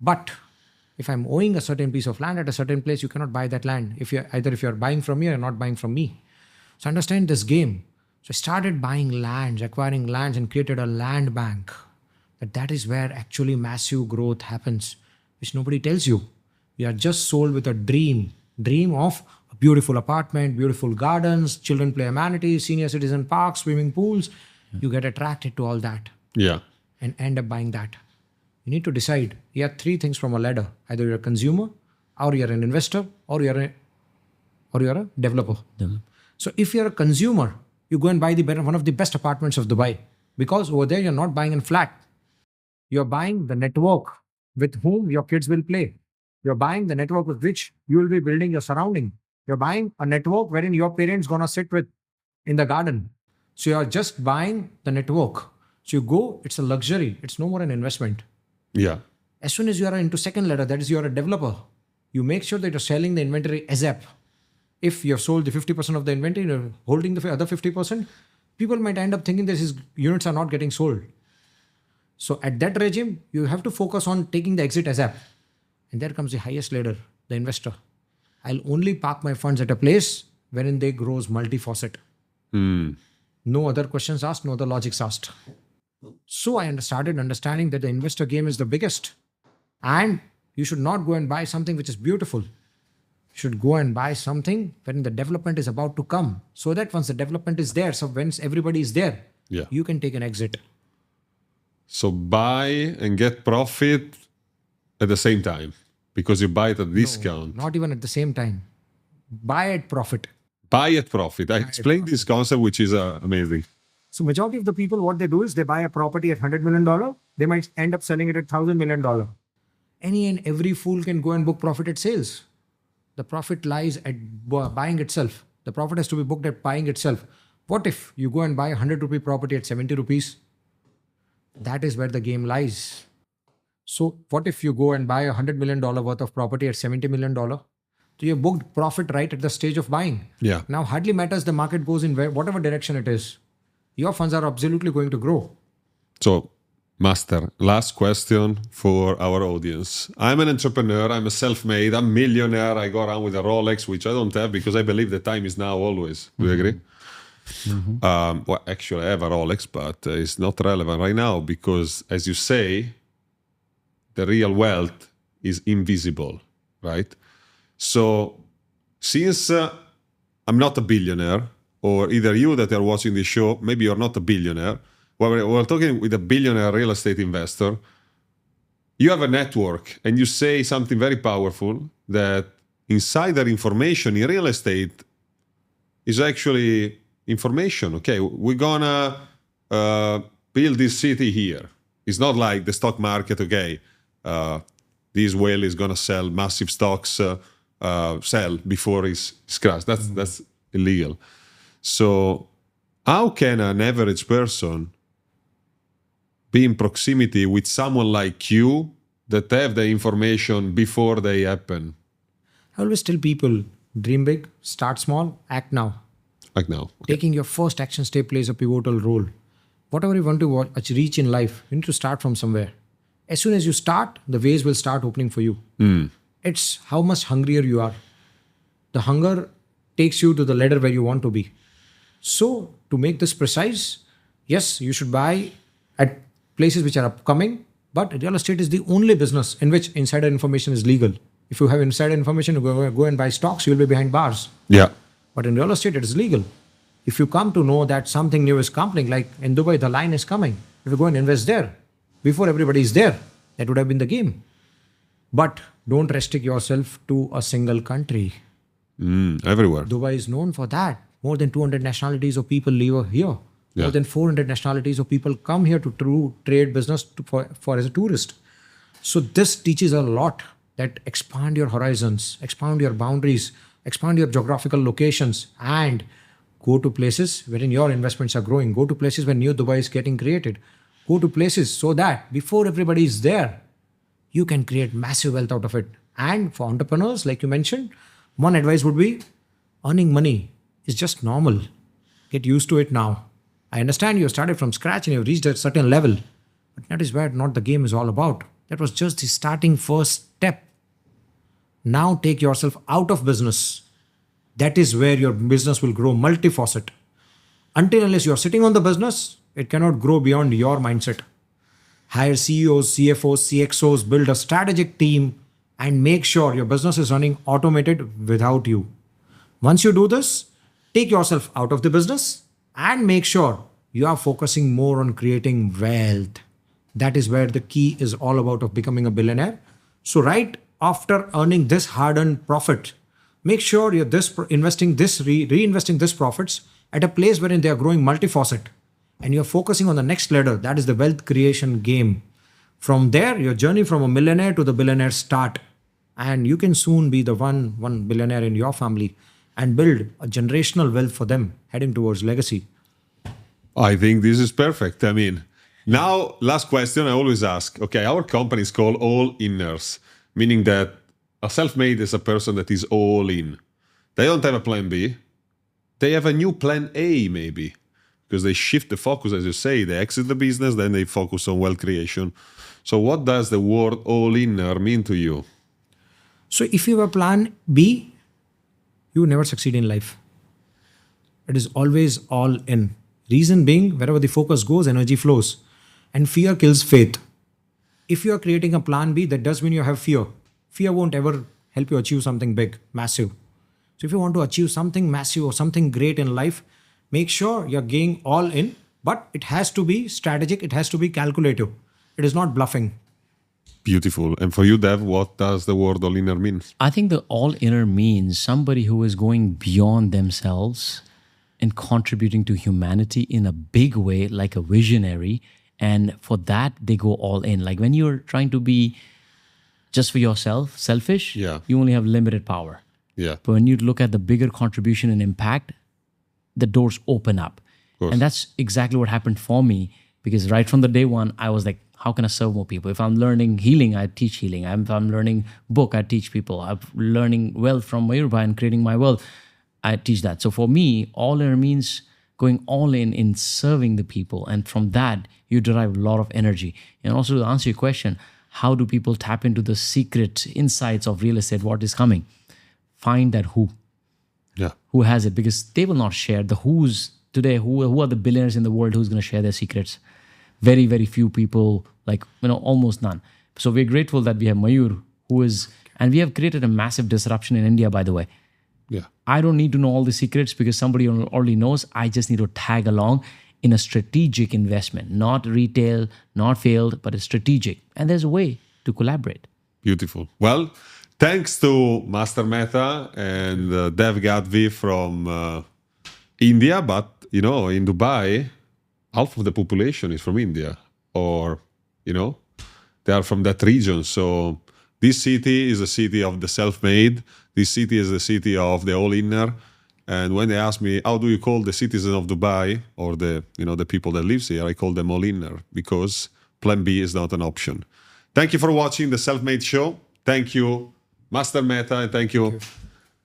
But if I'm owing a certain piece of land at a certain place, you cannot buy that land. If you're buying from me or not buying from me. So understand this game. So I started buying lands, acquiring lands, and created a land bank. That is where actually massive growth happens, which nobody tells you. You are just sold with a dream of a beautiful apartment, beautiful gardens, children play amenities, senior citizen parks, swimming pools. You get attracted to all that Yeah. and end up buying that. You need to decide. You have three things from a ladder. Either you're a consumer, or you're an investor, or you're a developer. So if you're a consumer, you go and buy one of the best apartments of Dubai, because over there you're not buying a flat. You're buying the network with whom your kids will play. You're buying the network with which you will be building your surrounding. You're buying a network wherein your parents gonna sit with in the garden. So you're just buying the network. So you go, it's a luxury. It's no more an investment. Yeah. As soon as you are into second ladder, that is, you are a developer, you make sure that you're selling the inventory ASAP. If you have sold the 50% of the inventory, you're holding the other 50%, people might end up thinking that his units are not getting sold. So at that regime, you have to focus on taking the exit ASAP. And there comes the highest ladder, the investor. I'll only park my funds at a place wherein they grows multifaceted. No other questions asked, no other logics asked. So I started understanding that the investor game is the biggest. And you should not go and buy something which is beautiful. You should go and buy something when the development is about to come. So that once the development is there, so once everybody is there, Yeah. you can take an exit. So buy and get profit at the same time because you buy it at discount. Not even at the same time. Buy at profit. Buy at profit. I explained this concept, which is amazing. So majority of the people, what they do is they buy a property at $100 million. They might end up selling it at $1,000 million. Any and every fool can go and book profit at sales. The profit lies at buying itself. The profit has to be booked at buying itself. What if you go and buy a 100 rupee property at 70 rupees? That is where the game lies. So what if you go and buy a $100 million worth of property at $70 million? So you booked profit right at the stage of buying. Yeah. Now hardly matters the market goes in whatever direction it is. Your funds are absolutely going to grow. So, Master, last question for our audience. I'm an entrepreneur. I'm a self-made. I'm a millionaire. I go around with a Rolex, which I don't have because I believe the time is now always. Do you agree? Well, actually, I have a Rolex, but it's not relevant right now because, as you say, the real wealth is invisible, right? So, since I'm not a billionaire, or either you that are watching this show, maybe you're not a billionaire, we're talking with a billionaire real estate investor, you have a network and you say something very powerful that insider information in real estate is actually information. Okay, we're gonna build this city here. It's not like the stock market, okay, this whale is gonna sell massive stocks, sell before it's crashed. That's illegal. So how can an average person be in proximity with someone like you that have the information before they happen? I always tell people, dream big, start small, act now. Like now. Okay. Taking your first action step plays a pivotal role. Whatever you want to reach in life, you need to start from somewhere. As soon as you start, the ways will start opening for you. It's how much hungrier you are. The hunger takes you to the ladder where you want to be. So, to make this precise, yes, you should buy at places which are upcoming, but real estate is the only business in which insider information is legal. If you have insider information, you go and buy stocks, you will be behind bars. Yeah. But in real estate, it is legal. If you come to know that something new is coming, like in Dubai, the line is coming, if you go and invest there, before everybody is there, that would have been the game. But don't restrict yourself to a single country. Everywhere. Dubai is known for that. More than 200 nationalities of people live here. Yeah. More than 400 nationalities of people come here to trade business for as a tourist. So this teaches a lot, that expand your horizons, expand your boundaries, expand your geographical locations, and Go to places wherein your investments are growing. Go to places where new Dubai is getting created. Go to places so that before everybody is there, you can create massive wealth out of it. And for entrepreneurs, like you mentioned, one advice would be earning money is just normal. Get used to it now. I understand you started from scratch and you've reached a certain level, but that is where not the game is all about. That was just the starting first step. Now take yourself out of business. That is where your business will grow multifaceted. Until unless you're sitting on the business, it cannot grow beyond your mindset. Hire CEOs, CFOs, CXOs, build a strategic team, and make sure your business is running automated without you. Once you do this, take yourself out of the business and make sure you are focusing more on creating wealth. That is where the key is all about of becoming a billionaire. So right after earning this hard-earned profit, make sure you're reinvesting this profits at a place wherein they are growing multifaceted, and you're focusing on the next ladder. That is the wealth creation game. From there, your journey from a millionaire to the billionaire start, and you can soon be the one billionaire in your family and build a generational wealth for them, heading towards legacy. I think this is perfect. I mean, now, last question I always ask. Okay, our company is called All Inners, meaning that a self-made is a person that is all in. They don't have a plan B. They have a new plan A, maybe, because they shift the focus, as you say. They exit the business, then they focus on wealth creation. So what does the word all-inner mean to you? So if you have a plan B, you will never succeed in life. It is always all in. Reason being, wherever the focus goes, energy flows. And fear kills faith. If you are creating a plan B, that does mean you have fear. Fear won't ever help you achieve something big, massive. So if you want to achieve something massive or something great in life, make sure you're going all in, but it has to be strategic, it has to be calculative. It is not bluffing. Beautiful. And for you, Dev, what does the word all-inner mean? I think the all inner means somebody who is going beyond themselves and contributing to humanity in a big way, like a visionary. And for that, they go all in. Like when you're trying to be just for yourself, selfish, Yeah. you only have limited power. Yeah. But when you look at the bigger contribution and impact, the doors open up. course. And that's exactly what happened for me, because right from the day one, I was like, how can I serve more people? If I'm learning healing, I teach healing. If I'm learning book, I teach people. I'm learning wealth from Mayur and creating my wealth, I teach that. So for me, all in means going all in serving the people. And from that, you derive a lot of energy. And also to answer your question, how do people tap into the secret insights of real estate, what is coming? Find that who has it, because they will not share. The who's today, who are the billionaires in the world who's going to share their secrets? Very, very few people, almost none. So we're grateful that we have Mayur, and we have created a massive disruption in India, by the way. Yeah. I don't need to know all the secrets because somebody already knows. I just need to tag along in a strategic investment, not retail, not failed, but it's strategic. And there's a way to collaborate. Beautiful. Well, thanks to Master Mehta and Dev Gadhvi from India, but in Dubai, half of the population is from India, or they are from that region. So this city is a city of the self-made. This city is the city of the all-inner. And when they ask me, how do you call the citizen of Dubai or the people that lives here, I call them all-inner, because plan B is not an option. Thank you for watching the Self-Made Show. Thank you, Master Mehta, and thank you,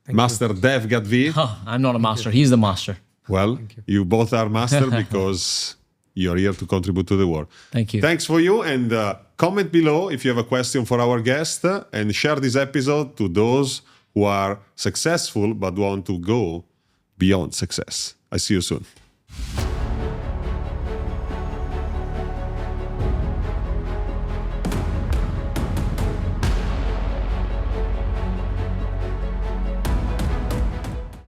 Master Dev Gadhvi. Oh, I'm not a master. He's the master. Well, you both are master because you're here to contribute to the world. Thank you. Thanks for you, and comment below if you have a question for our guest, and share this episode to those who are successful but want to go beyond success. I see you soon.